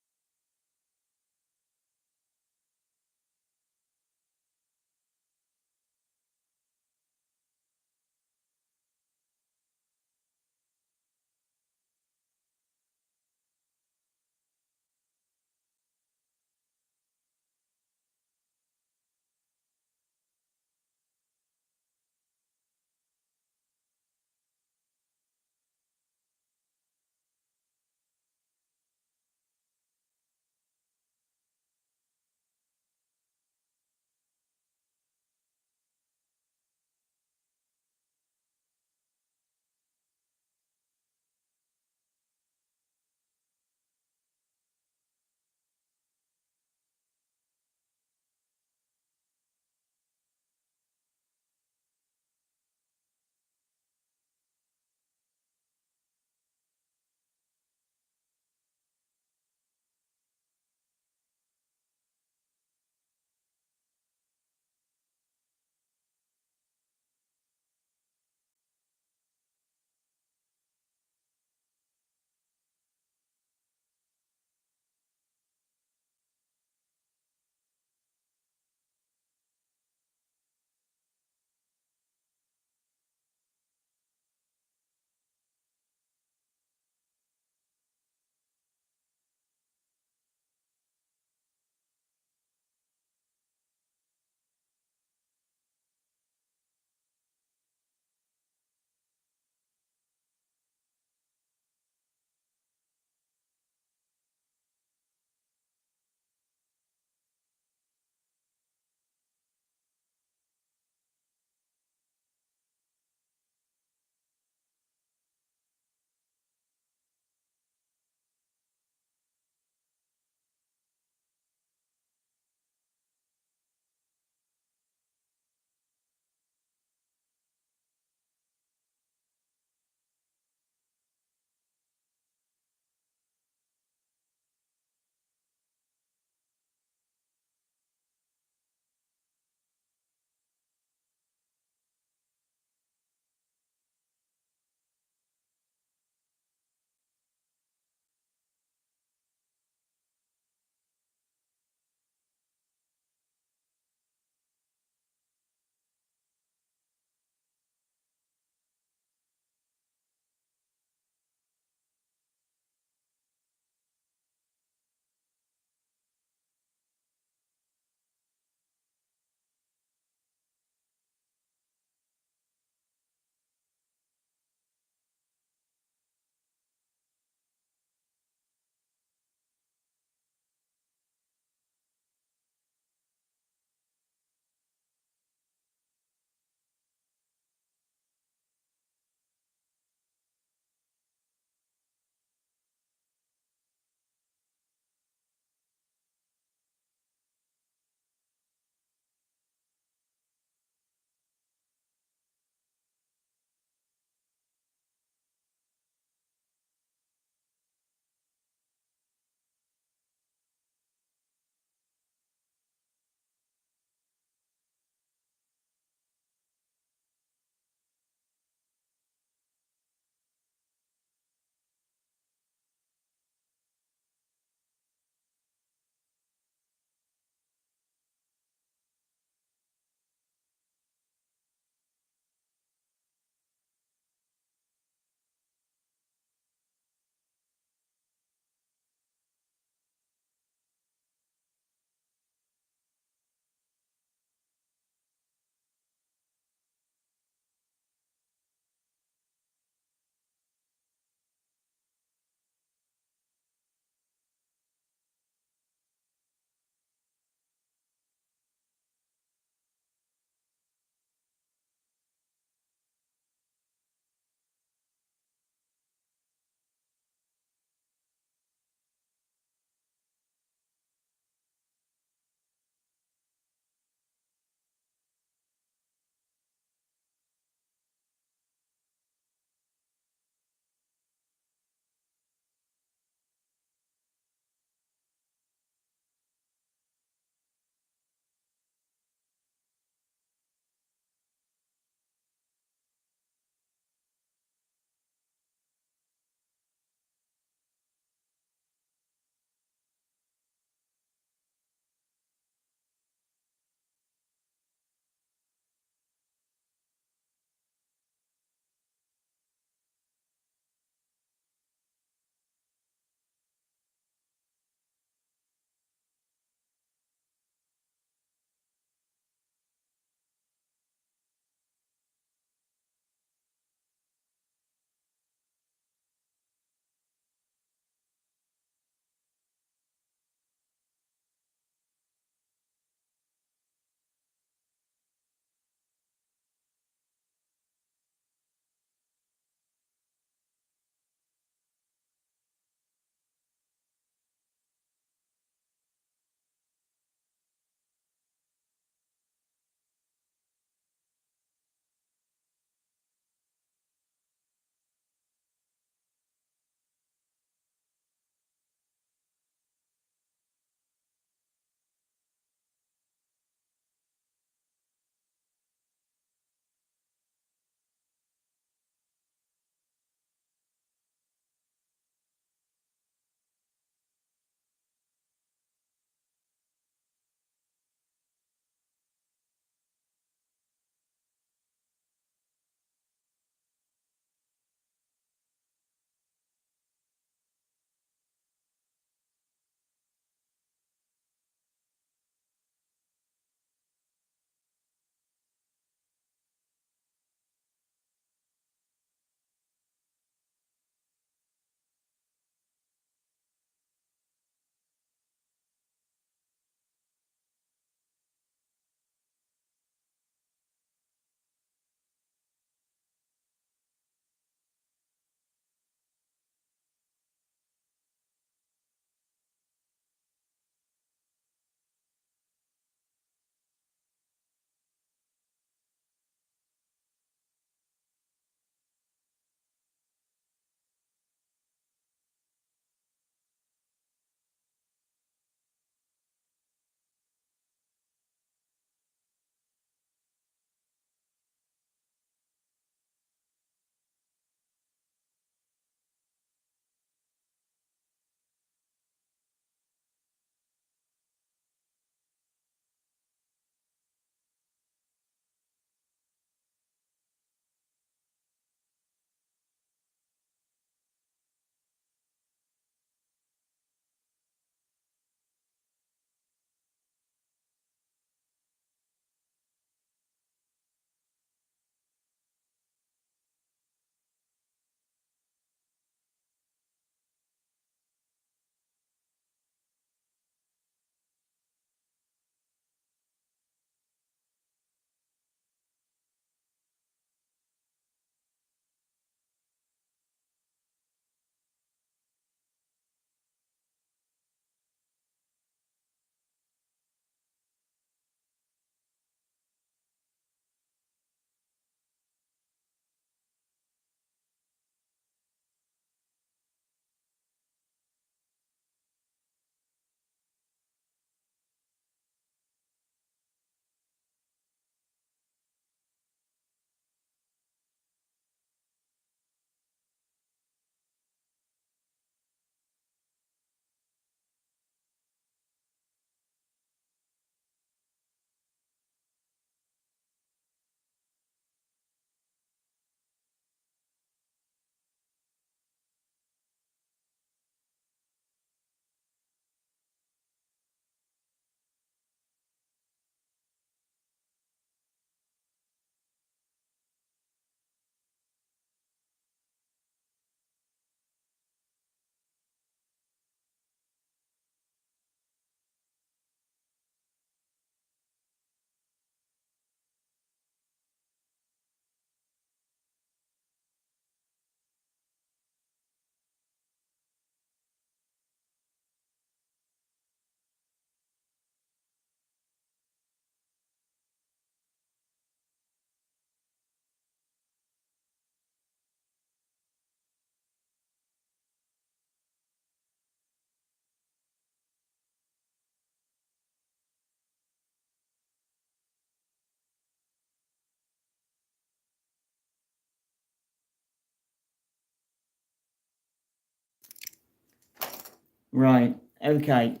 S1: Right, okay.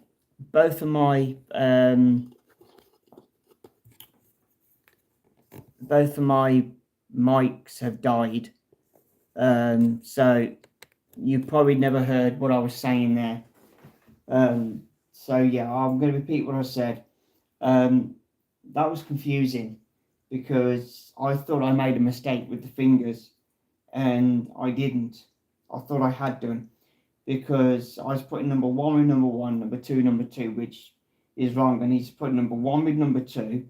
S1: Both of my mics have died. So you probably never heard what I was saying there. So yeah, I'm going to repeat what I said. That was confusing because I thought I made a mistake with the fingers, and I didn't. I thought I had done, because I was putting number 1 with number 1, number 2, which is wrong. I need to put number 1 with number 2,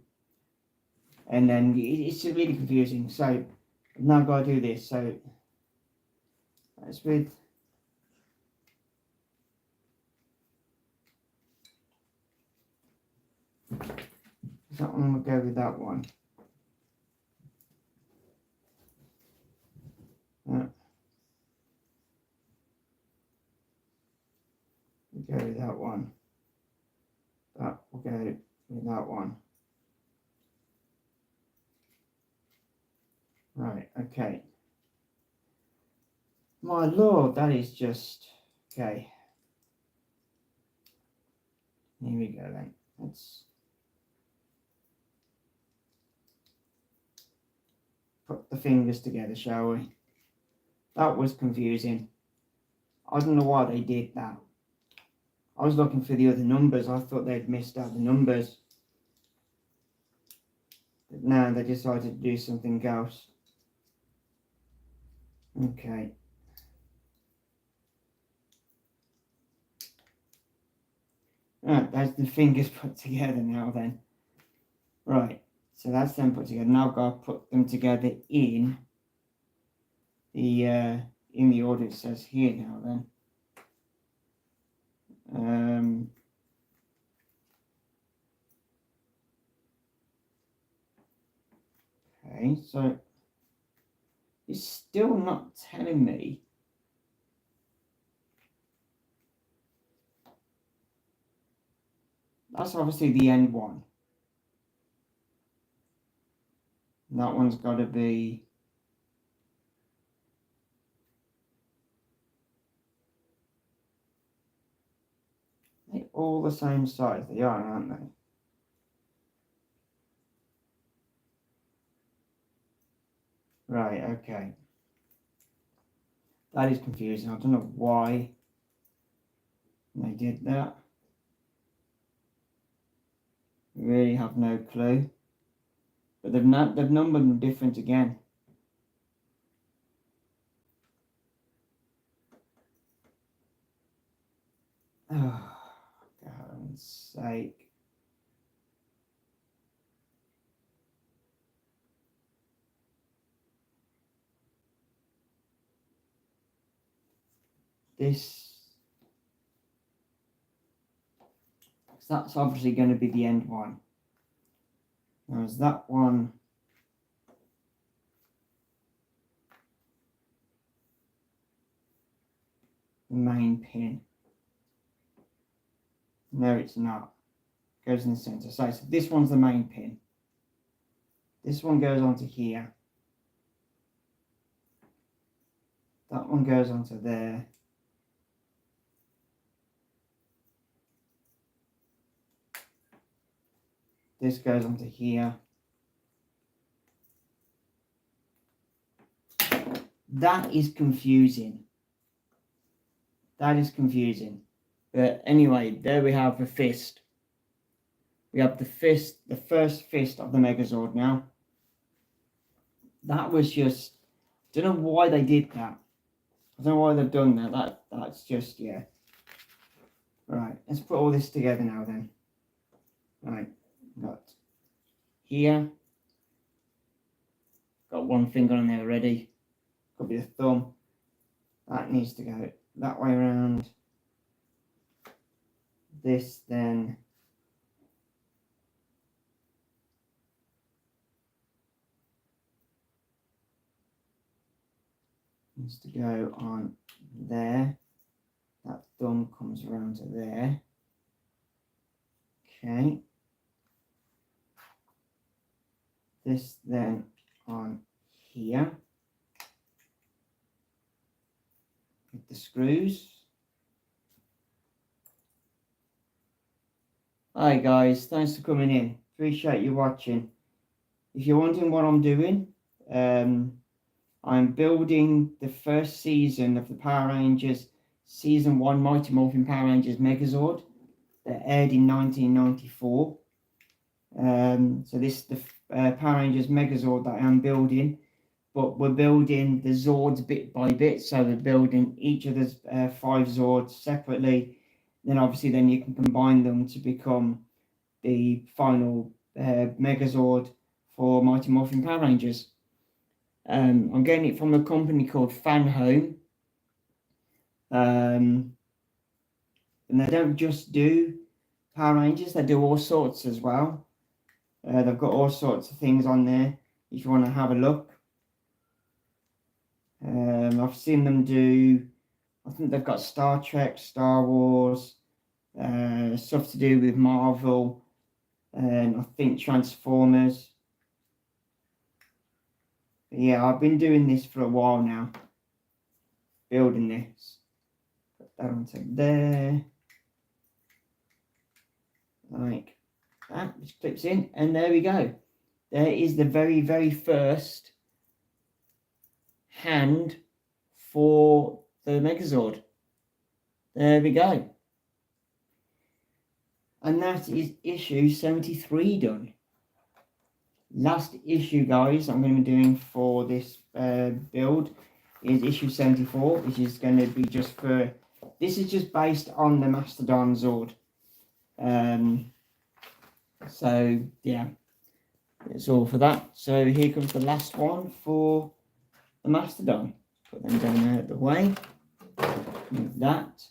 S1: and then it's really confusing. So I've now got to do this. So that's with that one. We'll go with that one. We'll go with that one. That will go with that one. Right, okay. My lord, that is just okay. Here we go then. Let's put the fingers together, shall we? That was confusing. I don't know why they did that. I was looking for the other numbers. I thought they'd missed out the numbers. But now they decided to do something else. Okay. Right, that's the fingers put together now then. Right, so that's them put together. Now I've got to put them together in the order it says here now then. Okay, so it's still not telling me. That's obviously the end one. And that one's got to be they're all the same size. They are, aren't they? Right, okay. That is confusing. I don't know why they did that. Really have no clue. But they've numbered them different again. Oh, for God's sake. That's obviously going to be the end one. Now is that one the main pin? No, it's not. It goes in the center. So this one's the main pin. This one goes onto here. That one goes onto there. This goes onto here. That is confusing. That is confusing. But anyway, there we have the fist. We have the first fist of the Megazord now. That was just, I don't know why they did that. I don't know why they've done that. That's just, yeah. Right, let's put all this together now then. Right, got here. Got one finger on there already. Could be a thumb. That needs to go that way around. This then needs to go on there. That thumb comes around to there. Okay. This then on here with the screws. Hi guys, thanks for coming in. Appreciate you watching. If you're wondering what I'm doing, I'm building the first season of the Power Rangers Season 1 Mighty Morphin Power Rangers Megazord that aired in 1994. So this is the Power Rangers Megazord that I'm building, but we're building the Zords bit by bit. So we're building each of the 5 Zords separately. Then obviously then you can combine them to become the final Megazord for Mighty Morphin Power Rangers. I'm getting it from a company called Fanhome. And they don't just do Power Rangers, they do all sorts as well. They've got all sorts of things on there if you want to have a look. I've seen them do, I think they've got Star Trek, Star Wars, stuff to do with Marvel, and I think Transformers. But yeah, I've been doing this for a while now, building this. Put that onto there, like that, just clips in, and there we go. There is the very, very first hand for the Megazord. There we go. And that is issue 73 done. Last issue, guys, I'm going to be doing for this build is issue 74, which is going to be just for, this is just based on the Mastodon Zord. So yeah, it's all for that. So here comes the last one for the Mastodon. Put them down there out the way. Move that.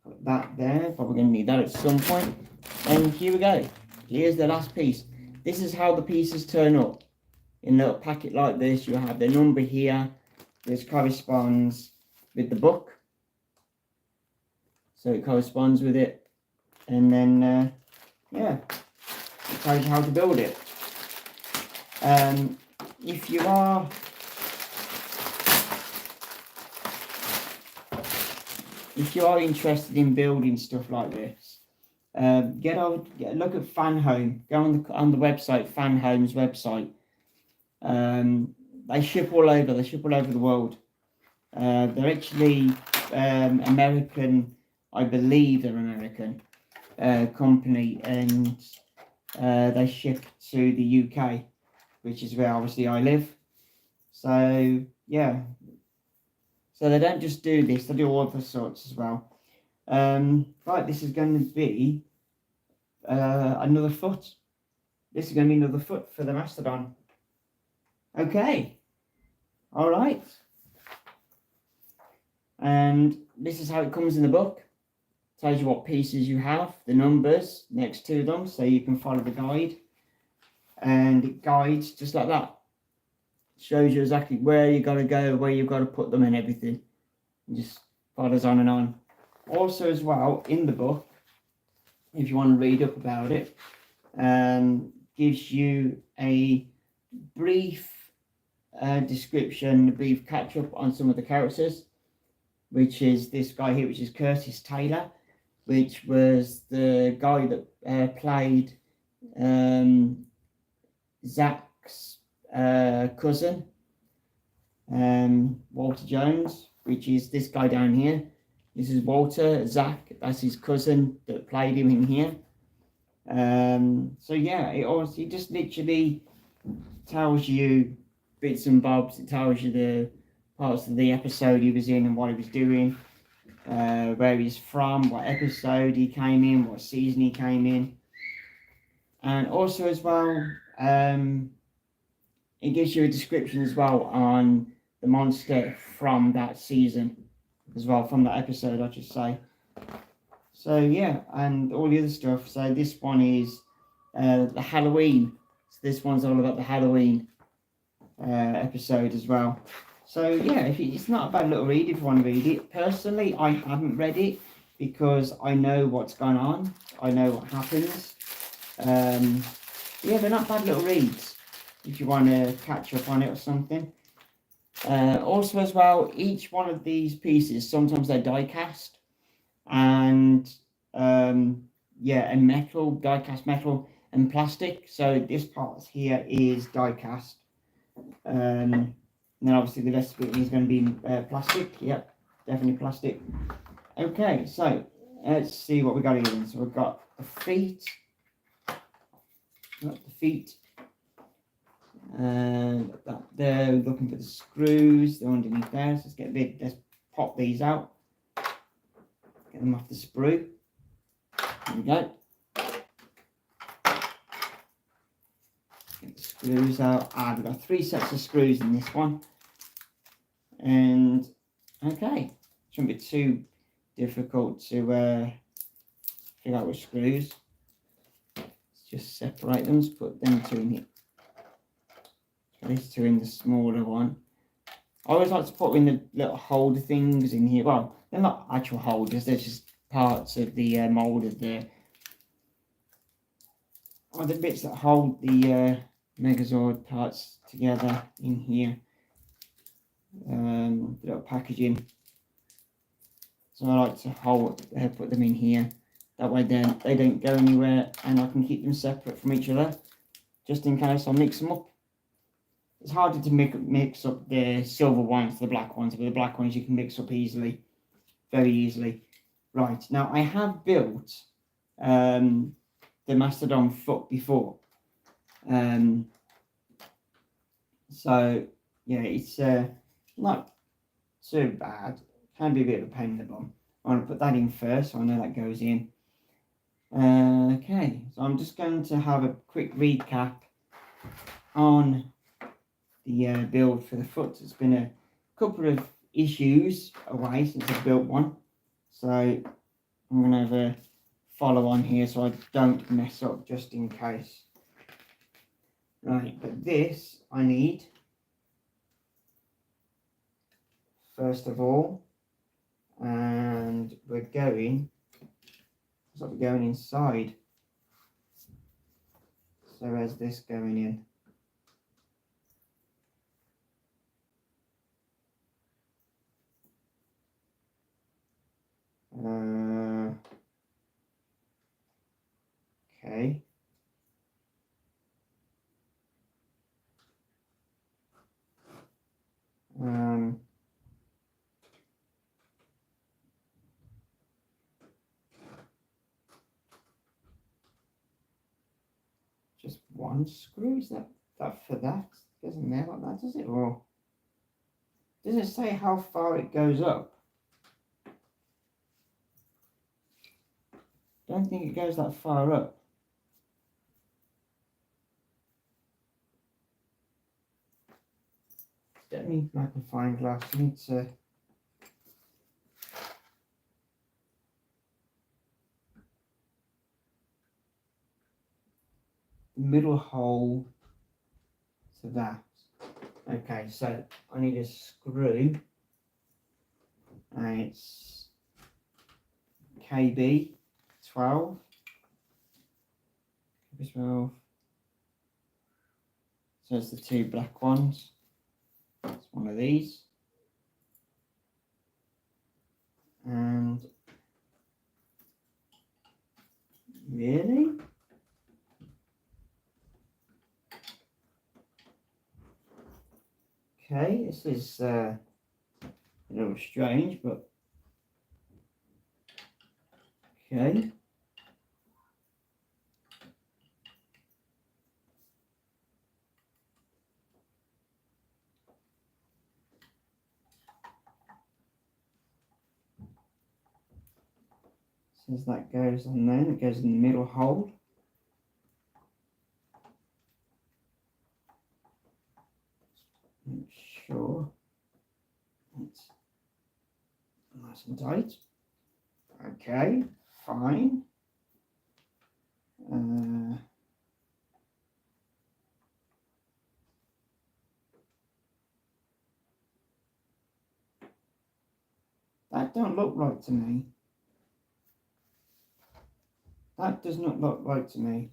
S1: Put that there. Probably going to need that at some point. And here we go. Here's the last piece. This is how the pieces turn up. In a little packet like this, you have the number here, which corresponds with the book. So it corresponds with it. And then, yeah, it tells you how to build it. If you are interested in building stuff like this, get a look at Fanhome. Go on the website, Fanhome's website. They ship all over. They ship all over the world. They're actually American. I believe they're American company, and they ship to the UK, which is where obviously I live. So yeah. So they don't just do this; they do all other sorts as well. Right, this is going to be another foot. This is going to be another foot for the Mastodon. Okay. All right. And this is how it comes in the book. Tells you what pieces you have, the numbers next to them, so you can follow the guide. And it guides just like that. Shows you exactly where you got to go, where you've got to put them and everything. It just follows on and on. Also as well, in the book, if you want to read up about it, gives you a brief description, a brief catch up on some of the characters, which is this guy here, which is Curtis Taylor, which was the guy that played Zach's cousin, Walter Jones, which is this guy down here. This is Walter. Zach, that's his cousin that played him in here. So yeah, it just literally tells you bits and bobs. It tells you the parts of the episode he was in and what he was doing, where he's from, what episode he came in, what season he came in. And also as well, it gives you a description as well on the monster from that season as well, from that episode, I should say. So yeah, and all the other stuff. So this one is the Halloween. So this one's all about the Halloween episode as well. So yeah, it's not a bad little read if you want to read it. Personally, I haven't read it because I know what's going on. I know what happens. Yeah, they're not bad little reads if you want to catch up on it or something. Also as well, each one of these pieces, sometimes they're die cast, and and metal, die-cast metal and plastic. So this part here is die-cast. And then obviously the rest of it is going to be plastic. Yep, definitely plastic. Okay, so let's see what we got here. So we've got the feet. Got the feet. And that there, looking for the screws. They're underneath there. So let's pop these out. Get them off the sprue. There we go. Get the screws out. We've got 3 sets of screws in this one. And okay, shouldn't be too difficult to figure out which screws. Let's just separate them. Let's put them 2 in here. These 2 in the smaller one. I always like to put in the little holder things in here. Well, they're not actual holders, they're just parts of the mould of the bits that hold the megazord parts together in here. The little packaging. So I like to put them in here. That way then they don't go anywhere, and I can keep them separate from each other, just in case I mix them up. It's harder to mix up the silver ones to the black ones, but the black ones you can mix up easily, very easily. Right, now I have built the Mastodon foot before. So yeah, it's not too bad. Can be a bit of a pain in the bum. I want to put that in first, so I know that goes in. Okay, so I'm just going to have a quick recap on the build for the foot. It's been a couple of issues away since I built one, so I'm going to have a follow on here so I don't mess up, just in case. Right, but this I need, first of all, and we're going inside. So where's this going in? Okay. Just one screw, is that for that? It goes in there like that, does it? Or does it say how far it goes up? Don't think it goes that far up. Get me magnifying glass. I need to. The middle hole to that. Okay, so I need a screw. And it's KB 12. KB 12. So it's the 2 black ones. It's one of these. And really? Okay, this is a little strange, but okay. As that goes on there, it goes in the middle hole. Make sure it's nice and tight. Okay, fine. That don't look right to me. That does not look right to me.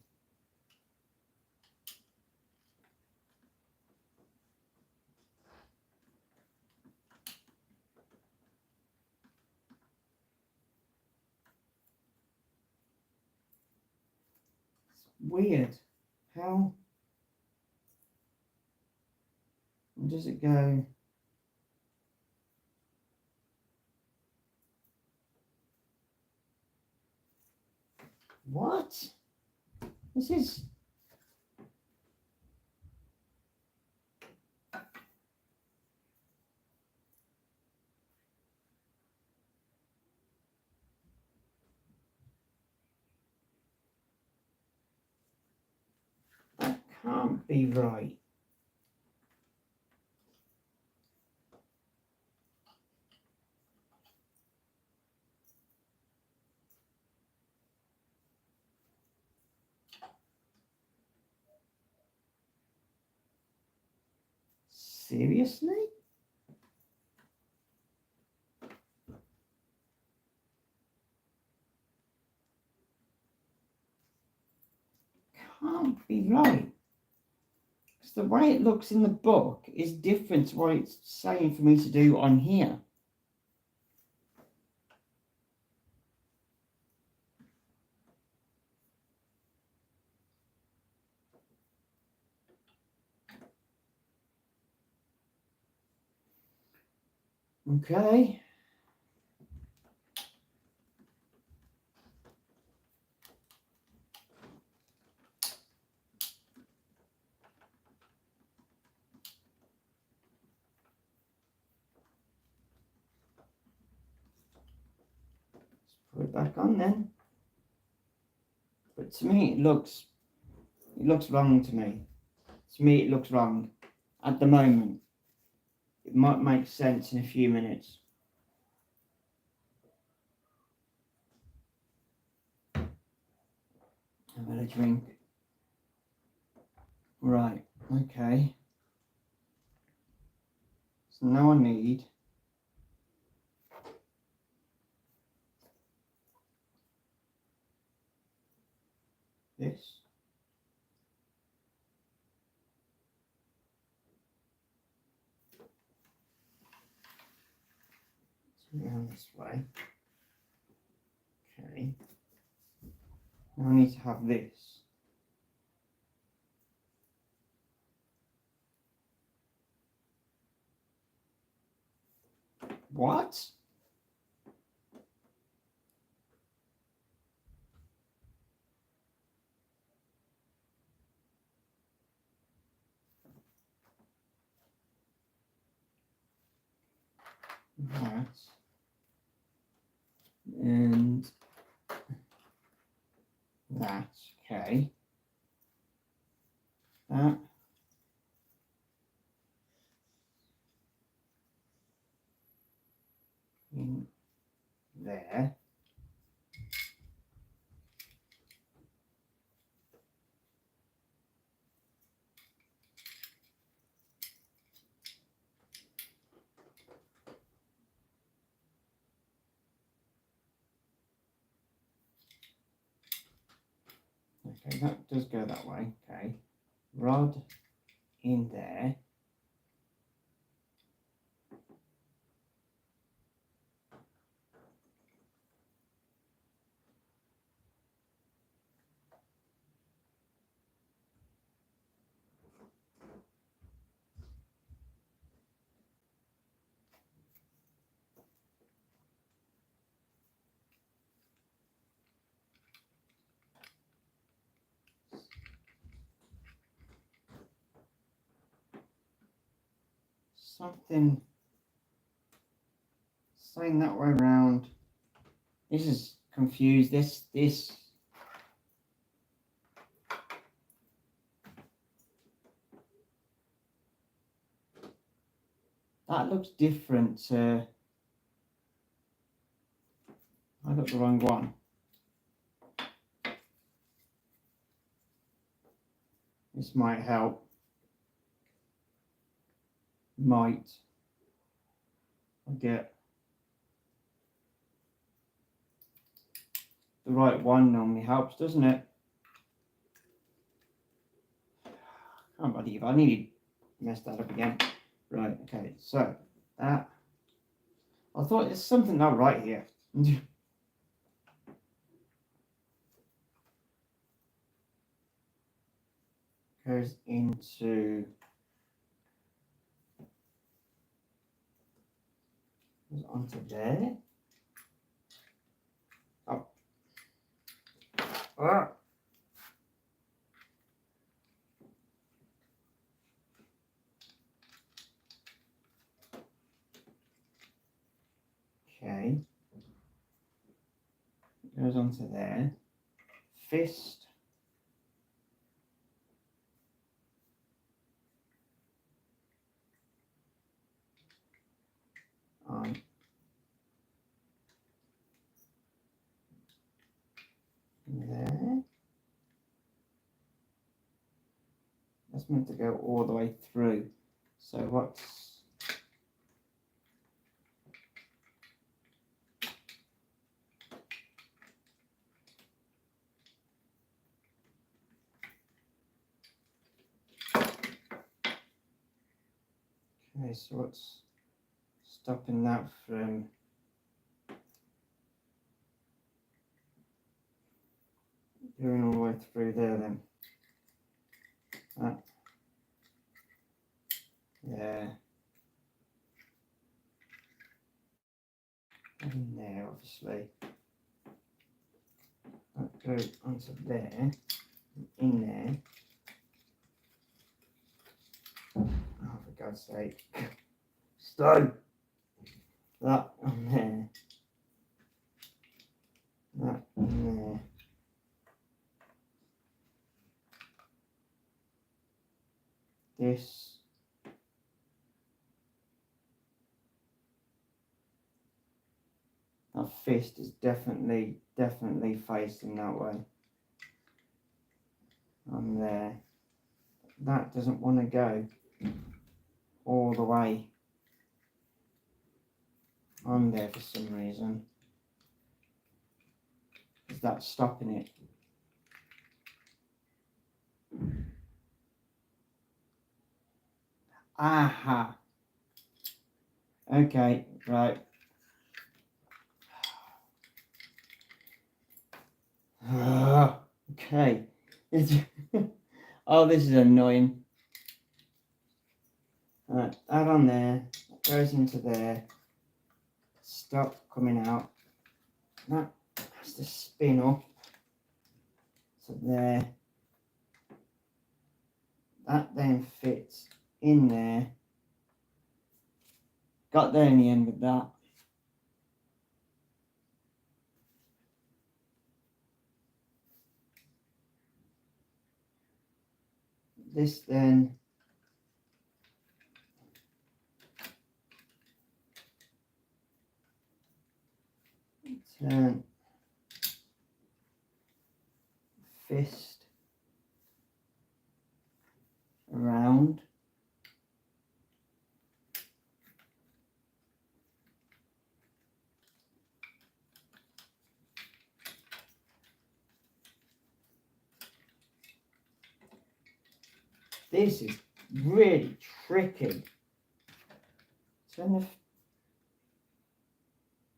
S1: weird. How does it go? What? This is... That can't be right. Seriously? Can't be right. Because the way it looks in the book is different to what it's saying for me to do on here. Okay. Let's put it back on then. But to me it looks wrong to me. To me it looks wrong at the moment. It might make sense in a few minutes. Have a drink. Right, okay. So now I need this. Around this way. Okay. Now I need to have this. What? That. And that. Okay. That. In there. Okay, that does go that way. Okay. Rod in there. Something saying that way around. This is confused. This. That looks different to... I got the wrong one. This might help. Might. I get the right one normally helps, doesn't it? I can't believe I nearly messed that up again. Right, okay, so that... I thought there's something not right here. goes into onto there. Up. Ah. Okay. Goes onto there. Fist. On. There. That's meant to go all the way through. So what's... Okay, so what's stopping that from going all the way through there then? That. There. In there, obviously. That goes onto there. In there. Oh, for God's sake. Slow! That on there. That on there. This. That fist is definitely facing that way. On there. That doesn't want to go all the way on there for some reason. Is that stopping it? Aha! Okay, right. Okay. Oh, this is annoying. Alright, that on there, that goes into there. Stop coming out. That has to spin up. So there. That then fits in there. Got there in the end with that. This then turn fist around. This is really tricky. Turn the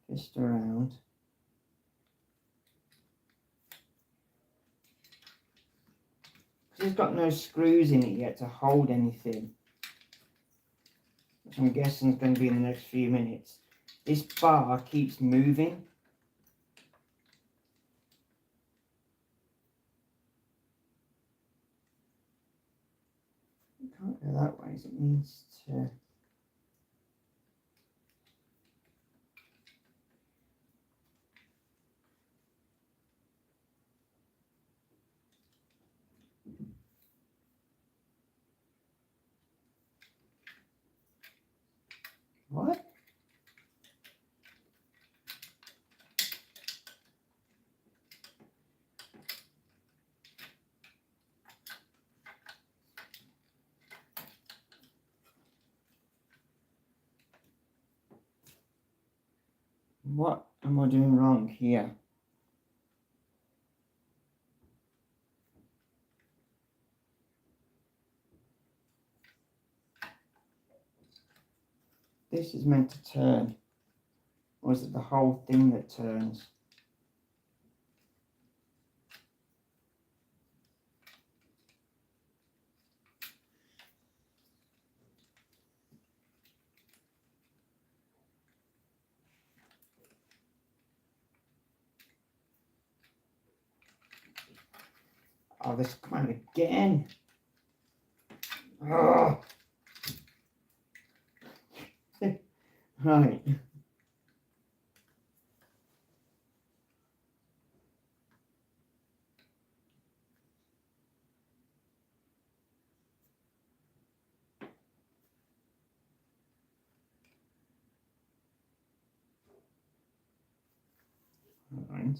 S1: fist around. It's got no screws in it yet to hold anything, which I'm guessing is going to be in the next few minutes. This bar keeps moving. It can't go that way, so it needs to... What? What am I doing wrong here? This is meant to turn. Or is it the whole thing that turns? Oh, this come out again. Oh. Right. Right.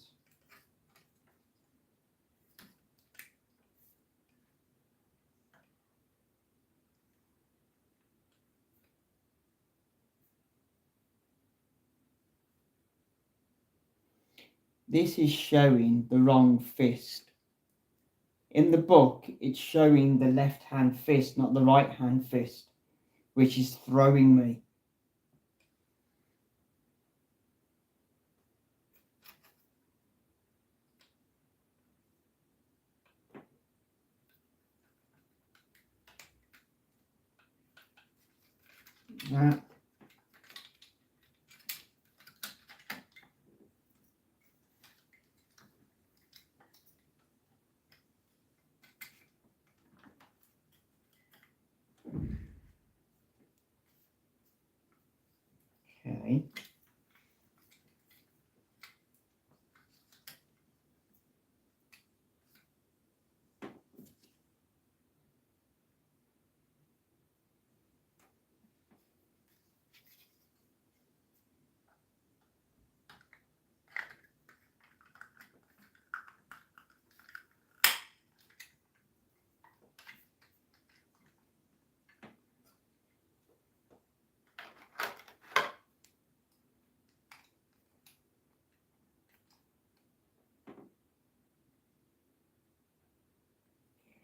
S1: This is showing the wrong fist. In the book, it's showing the left hand fist, not the right hand fist, which is throwing me. That. Okay.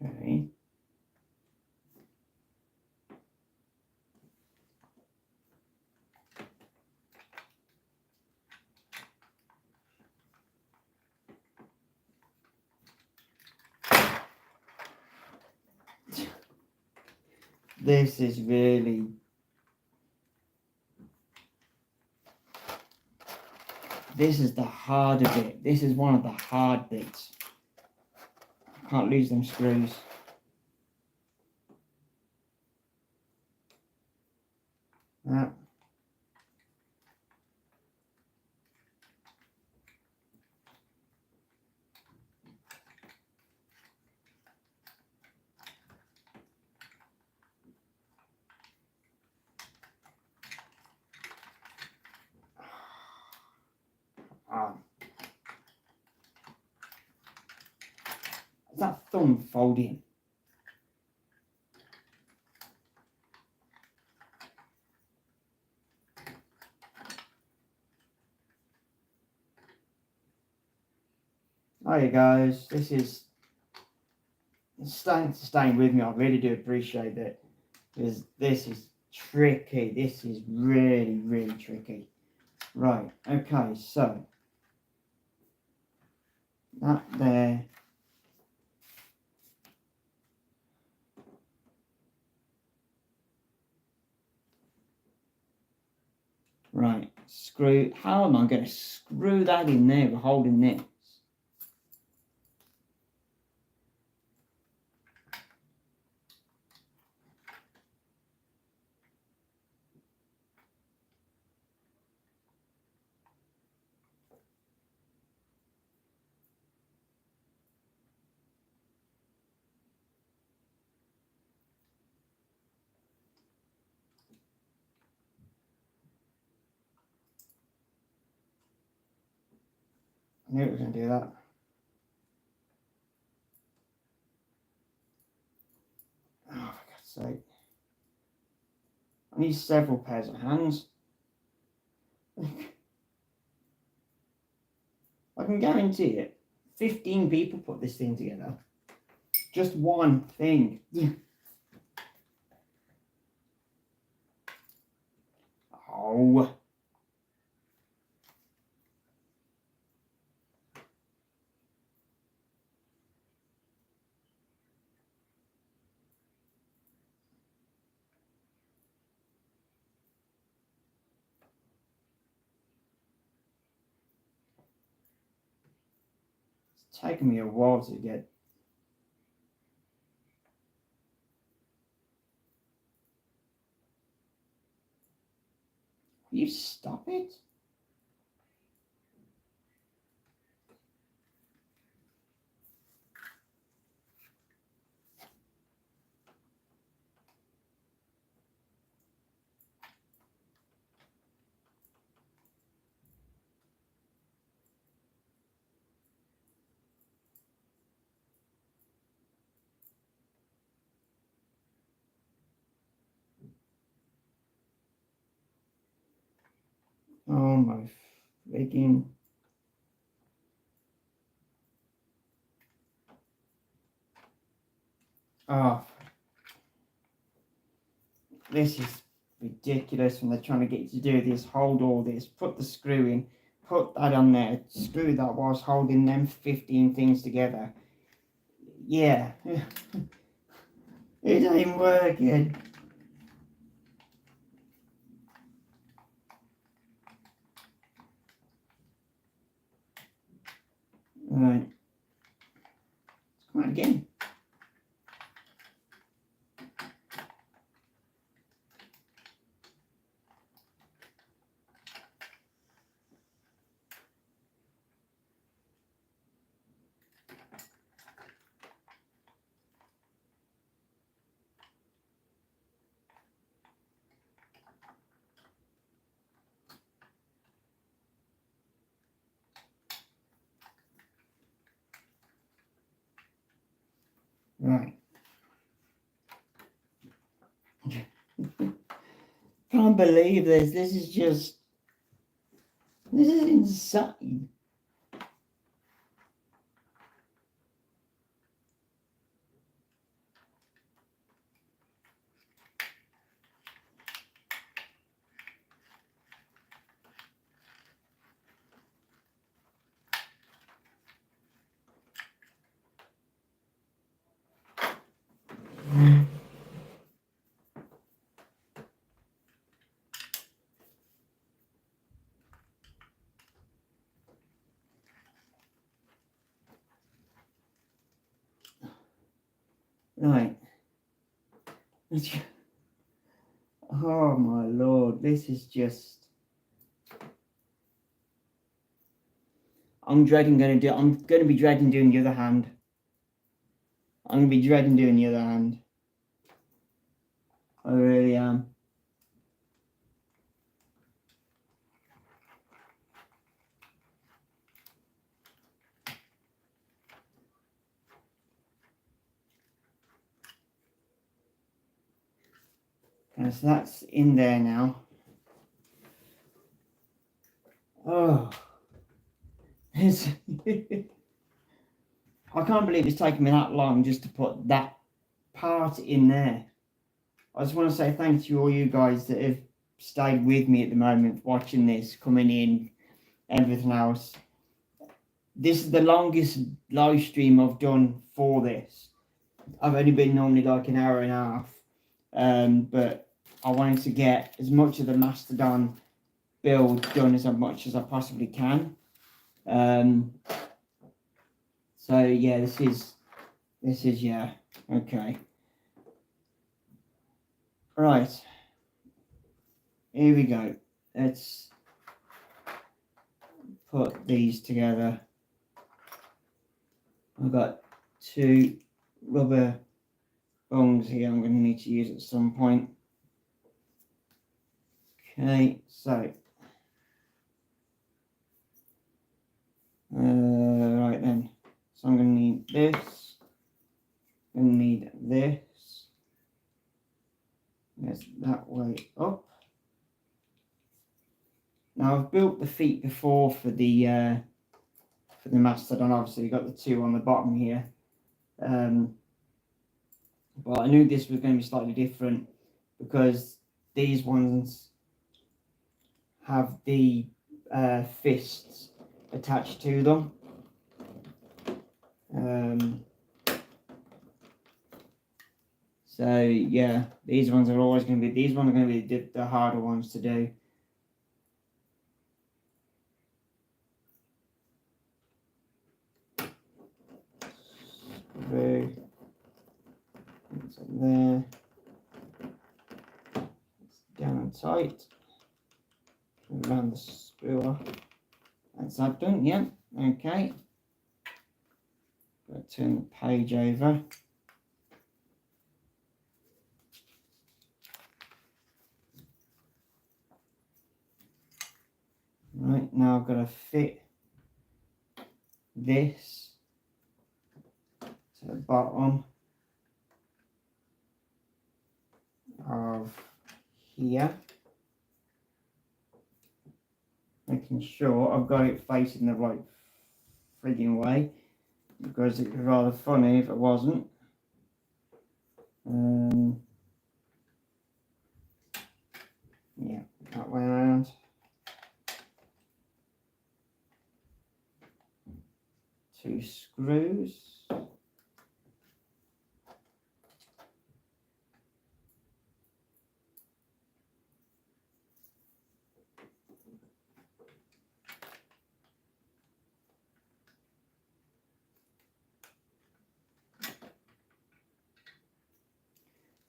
S1: Okay. This is really... This is the harder bit. This is one of the hard bits. I can't lose them screws. That. Is that thumb folding? Hi guys, this is staying with me. I really do appreciate it, because this is tricky. This is really, really tricky. Right, okay, so that there. Right, screw. How am I going to screw that in there with holding this? I knew it was going to do that. Oh, for God's sake. I need several pairs of hands. I can guarantee it. 15 people put this thing together. Just one thing. Oh. It's taken me a while to get You stop it. Oh my freaking. Oh, this is ridiculous when they're trying to get you to do this. Hold all this, put the screw in, put that on there, screw that whilst holding them 15 things together. Yeah, it ain't working. Right, come on again. Right. Can't believe this. This is insane. Right. Oh my lord, this is just. I'm gonna be dreading doing the other hand. I'm gonna be dreading doing the other hand. I really am. Okay, so that's in there now. Oh, it's I can't believe it's taken me that long just to put that part in there. I just want to say thank you all you guys that have stayed with me at the moment, watching this, coming in, everything else. This is the longest live stream I've done for this. I've only been normally like an hour and a half, but I wanted to get as much of the Mastodon build done as much as I possibly can. So yeah, this is yeah, okay. Right, here we go. Let's put these together. I've got 2 rubber bungs here I'm going to need to use at some point. Okay, so right then, so I'm going to need this, I'm going to need this. That's that way up. Now I've built the feet before for the Mastodon. Obviously you've got the 2 on the bottom here, but I knew this was going to be slightly different because these ones have the fists attached to them. So yeah, these ones are always going to be, the harder ones to do. Screw. It's up there. It's down tight. around the spool. That's that done, yeah. Okay. Got to turn the page over. Right, now I've got to fit this to the bottom of here. Making sure I've got it facing the right frigging way, because it was rather funny if it wasn't. Yeah, that way around. Two screws.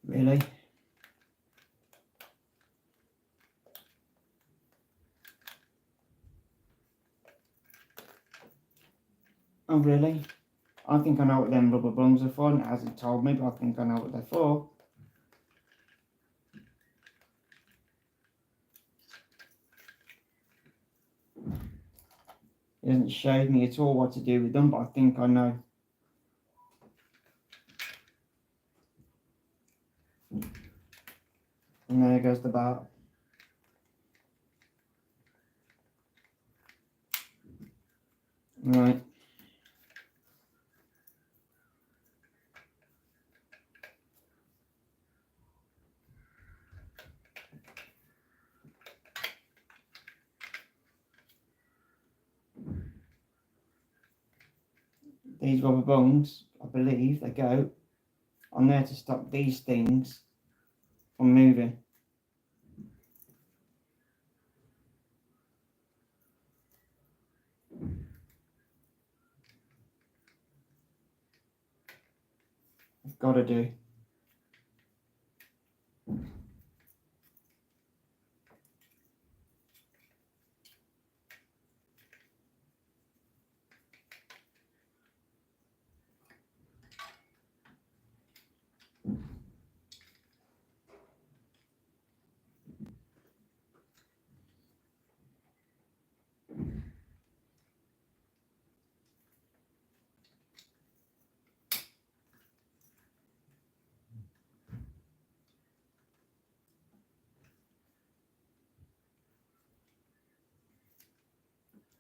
S1: Really? Oh, really? I think I know what them rubber bungs are for. It hasn't told me, but I think I know what they're for. It hasn't showed me at all what to do with them, but I think I know. And there goes the bar. Right. These rubber bungs, I believe, they go on there to stop these things from moving. I've got to do.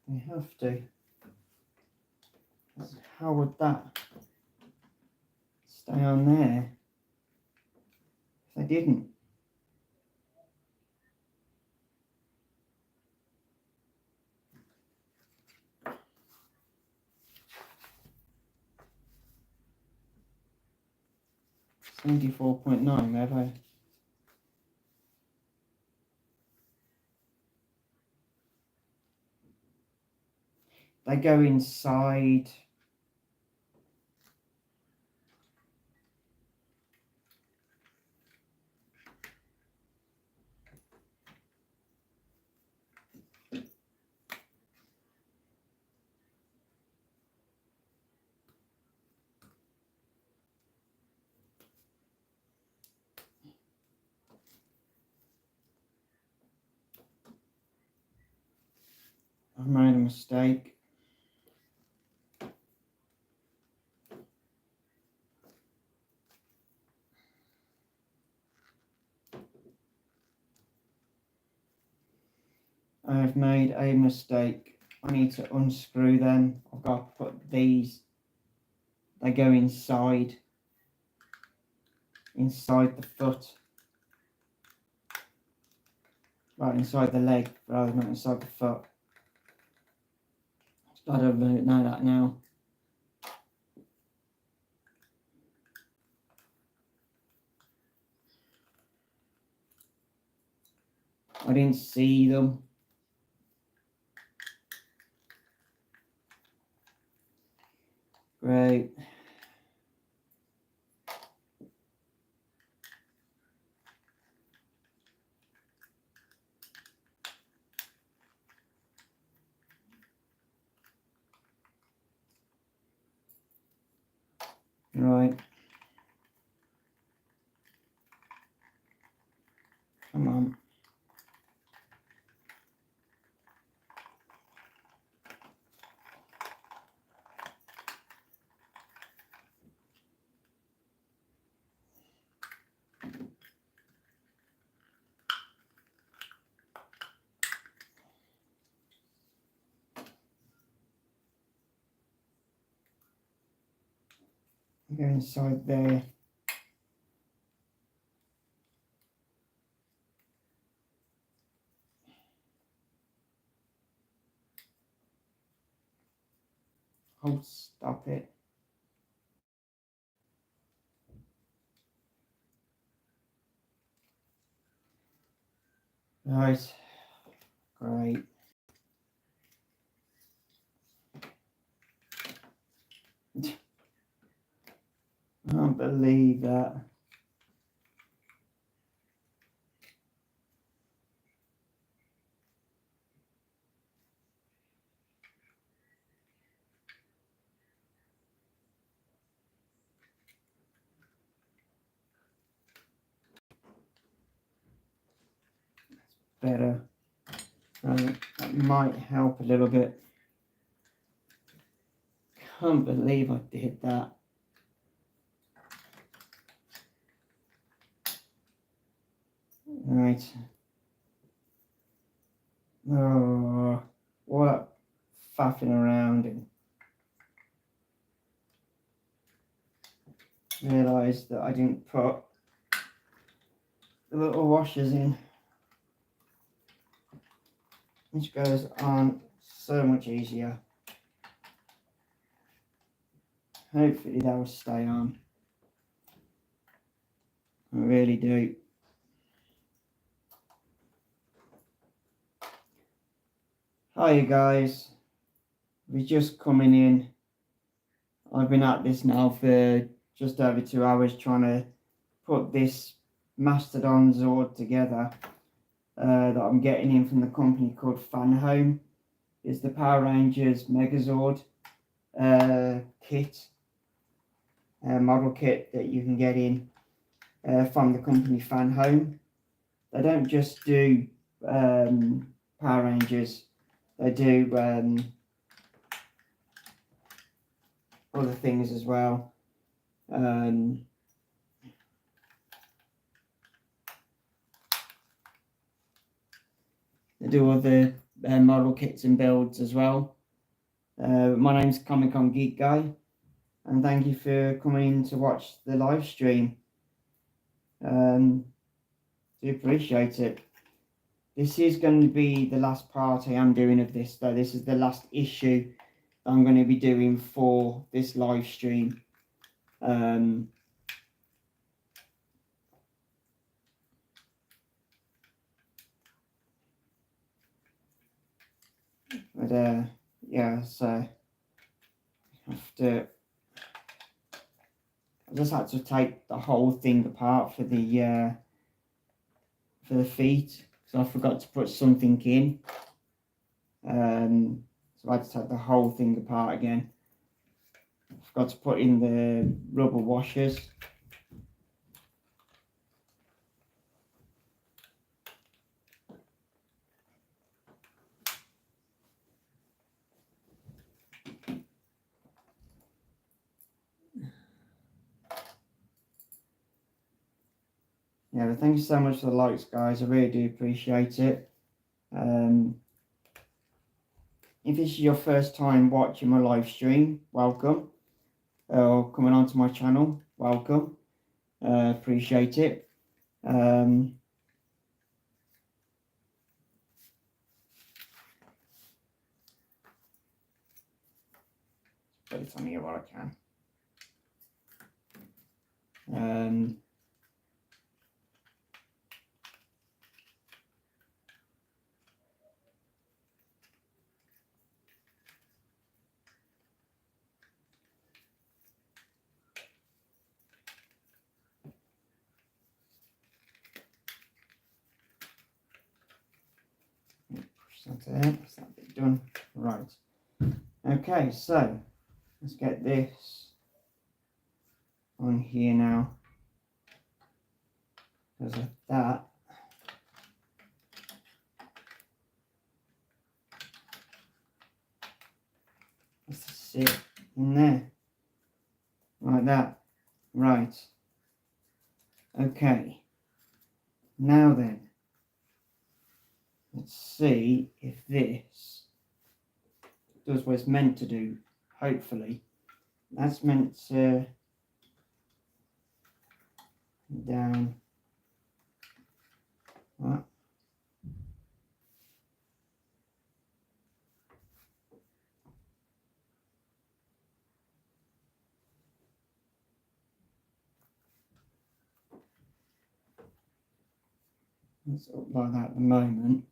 S1: They have to. How would that stay on there if they didn't? $74.9, where have I? They go inside. I've made a mistake. I have made a mistake. I need to unscrew them. I've got to put these. They go inside the foot. Right, inside the leg rather than inside the foot. I don't really know that now. I didn't see them. Great. Right. Come on. Go inside there. Oh, stop it. Right. Great. I can't believe that. Better. That might help a little bit. Can't believe I did that. Right. Oh, what faffing around and realised that I didn't put the little washers in, which goes on so much easier. Hopefully that will stay on. I really do. Hi you guys, we're just coming in. I've been at this now for just over 2 hours trying to put this Mastodon Zord together that I'm getting in from the company called Fanhome. It's the Power Rangers Megazord kit, model kit that you can get in from the company Fanhome. They don't just do Power Rangers, they do other things as well. They do other model kits and builds as well. My name's Geek Guy, and thank you for coming to watch the live stream. Do appreciate it. This is going to be the last part I am doing of this, though. This is the last issue that I'm going to be doing for this live stream. But yeah, so I just had to take the whole thing apart for the feet, because I forgot to put something in. So I had to take the whole thing apart again. I forgot to put in the rubber washers. Yeah, but thank you so much for the likes, guys. I really do appreciate it. If this is your first time watching my live stream, welcome. Or coming onto my channel, welcome. Appreciate it. But it's on here while I can. That's that bit done. Right. Okay, so let's get this on here now because of that. Let's sit in there like that. Right. Okay. Now then, let's see if this does what it's meant to do. Hopefully, that's meant to down. What? It's up like that at the moment.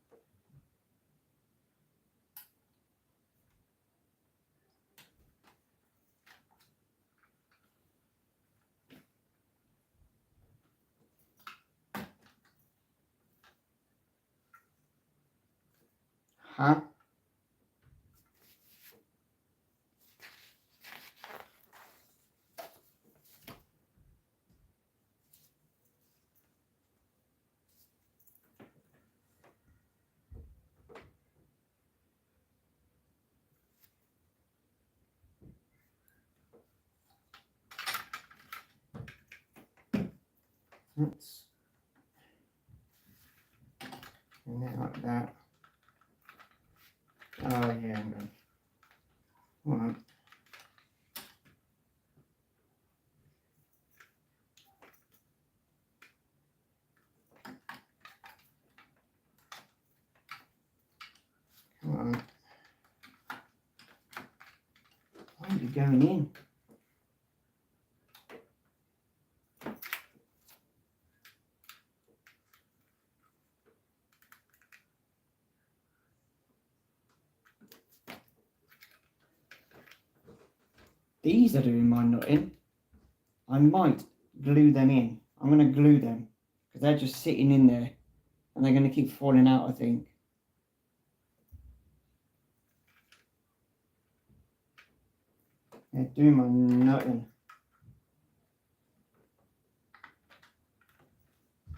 S1: Huh? That's and then like that. Oh yeah, no. Hold on. Come on. Why are you going in? These are doing my nutting. I might glue them in. I'm going to glue them because they're just sitting in there and they're going to keep falling out, I think. They're doing my nutting.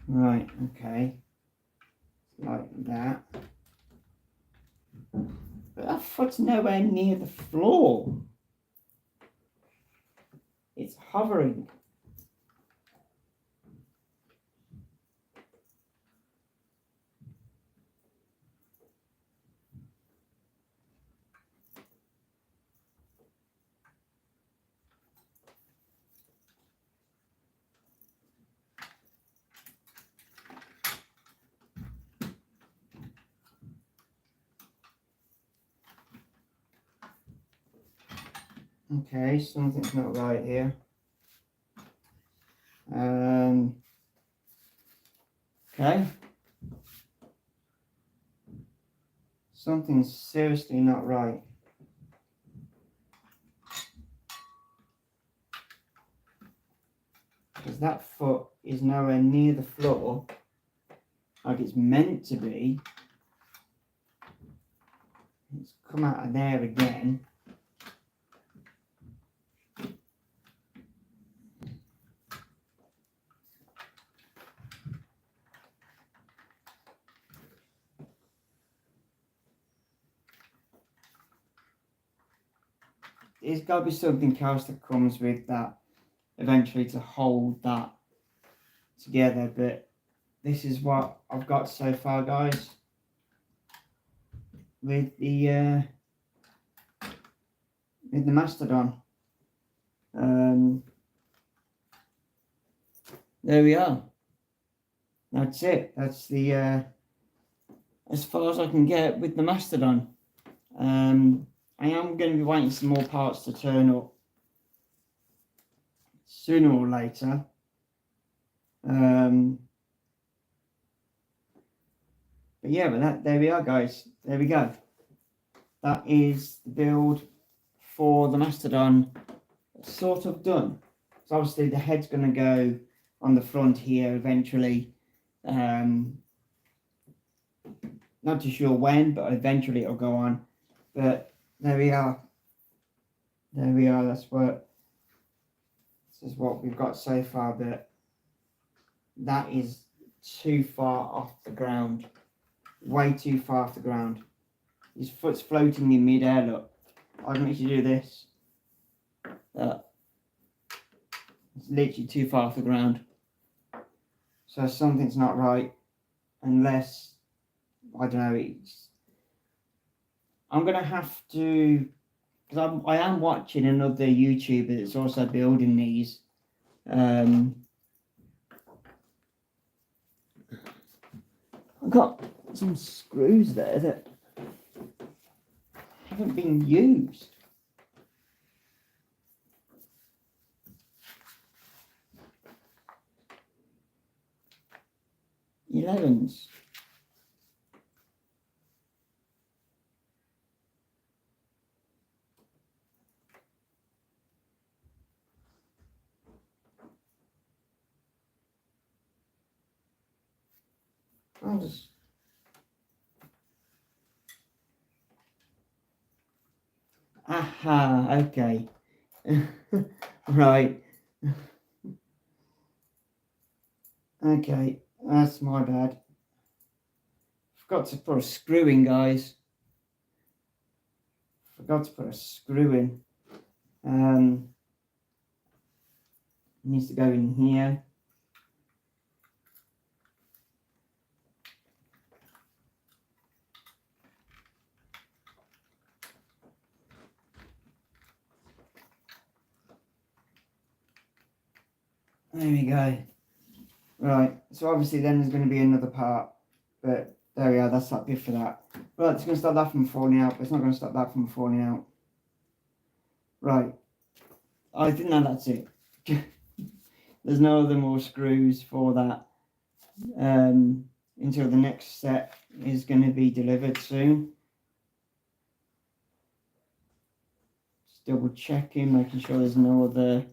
S1: Right, okay. Like that. But that foot's nowhere near the floor. It's hovering. Okay, something's not right here. Okay. Something's seriously not right. Because that foot is nowhere near the floor like it's meant to be. It's come out of there again. There's got to be something else that comes with that eventually to hold that together, but this is what I've got so far, guys, with the Mastodon. There we are. That's it. That's the as far as I can get with the Mastodon. I am going to be waiting some more parts to turn up sooner or later. But yeah, but there we are, guys. There we go. That is the build for the Mastodon, sort of done. So obviously the head's going to go on the front here eventually. Not too sure when, but eventually it'll go on. But there we are. There we are. That's This is what we've got so far, but that is too far off the ground. Way too far off the ground. His foot's floating in mid-air, look. I can literally do this. It's literally too far off the ground. So something's not right. Unless, I don't know, I'm going to have to, because I am watching another YouTuber that's also building these. I've got some screws there that haven't been used. 11s. I'll just... Aha, okay. Right. Okay, that's my bad. Forgot to put a screw in, guys. Forgot to put a screw in. Needs to go in here. There we go. Right, so obviously then there's going to be another part, but there we are, that's that bit for that. Right, it's going to stop that from falling out, but it's not going to stop that from falling out. Right, I think now that's it. There's no other more screws for that until the next set is going to be delivered soon. Just double checking, making sure there's no other...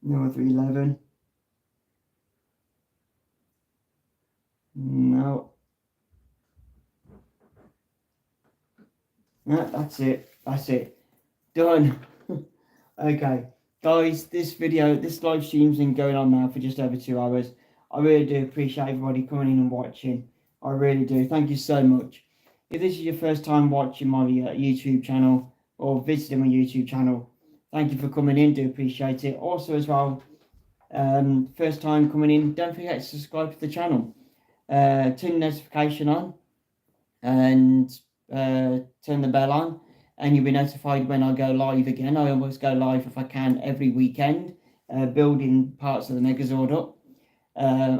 S1: No other 11. No. No, that's it. That's it. Done. Okay. Guys, this live stream's been going on now for just over 2 hours. I really do appreciate everybody coming in and watching. I really do. Thank you so much. If this is your first time watching my YouTube channel or visiting my YouTube channel, thank you for coming in. Do appreciate it. Also as well, first time coming in, don't forget to subscribe to the channel. Turn the notification on and turn the bell on, and you'll be notified when I go live again. I always go live if I can every weekend, building parts of the megazord up.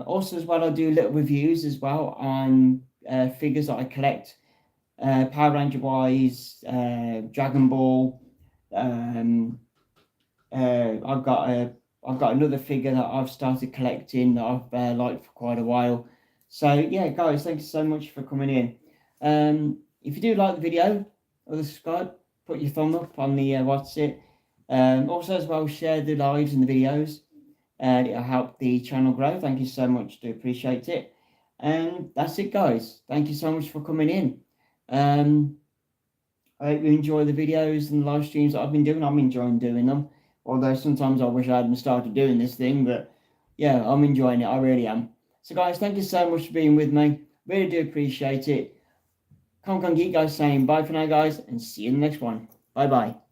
S1: Also as well, I do little reviews as well on figures that I collect, Power Ranger wise, Dragon Ball. I've got another figure that I've started collecting that I've liked for quite a while. So yeah, guys, thank you so much for coming in. If you do like the video or the subscribe, put your thumb up on the what's it. Also as well, share the lives and the videos. It'll help the channel grow. Thank you so much. Do appreciate it. And that's it, guys. Thank you so much for coming in. I hope you enjoy the videos and the live streams that I've been doing. I'm enjoying doing them. Although sometimes I wish I hadn't started doing this thing, but yeah, I'm enjoying it. I really am. So guys, thank you so much for being with me. Really do appreciate it. Geek guys saying bye for now, guys, and see you in the next one. Bye bye.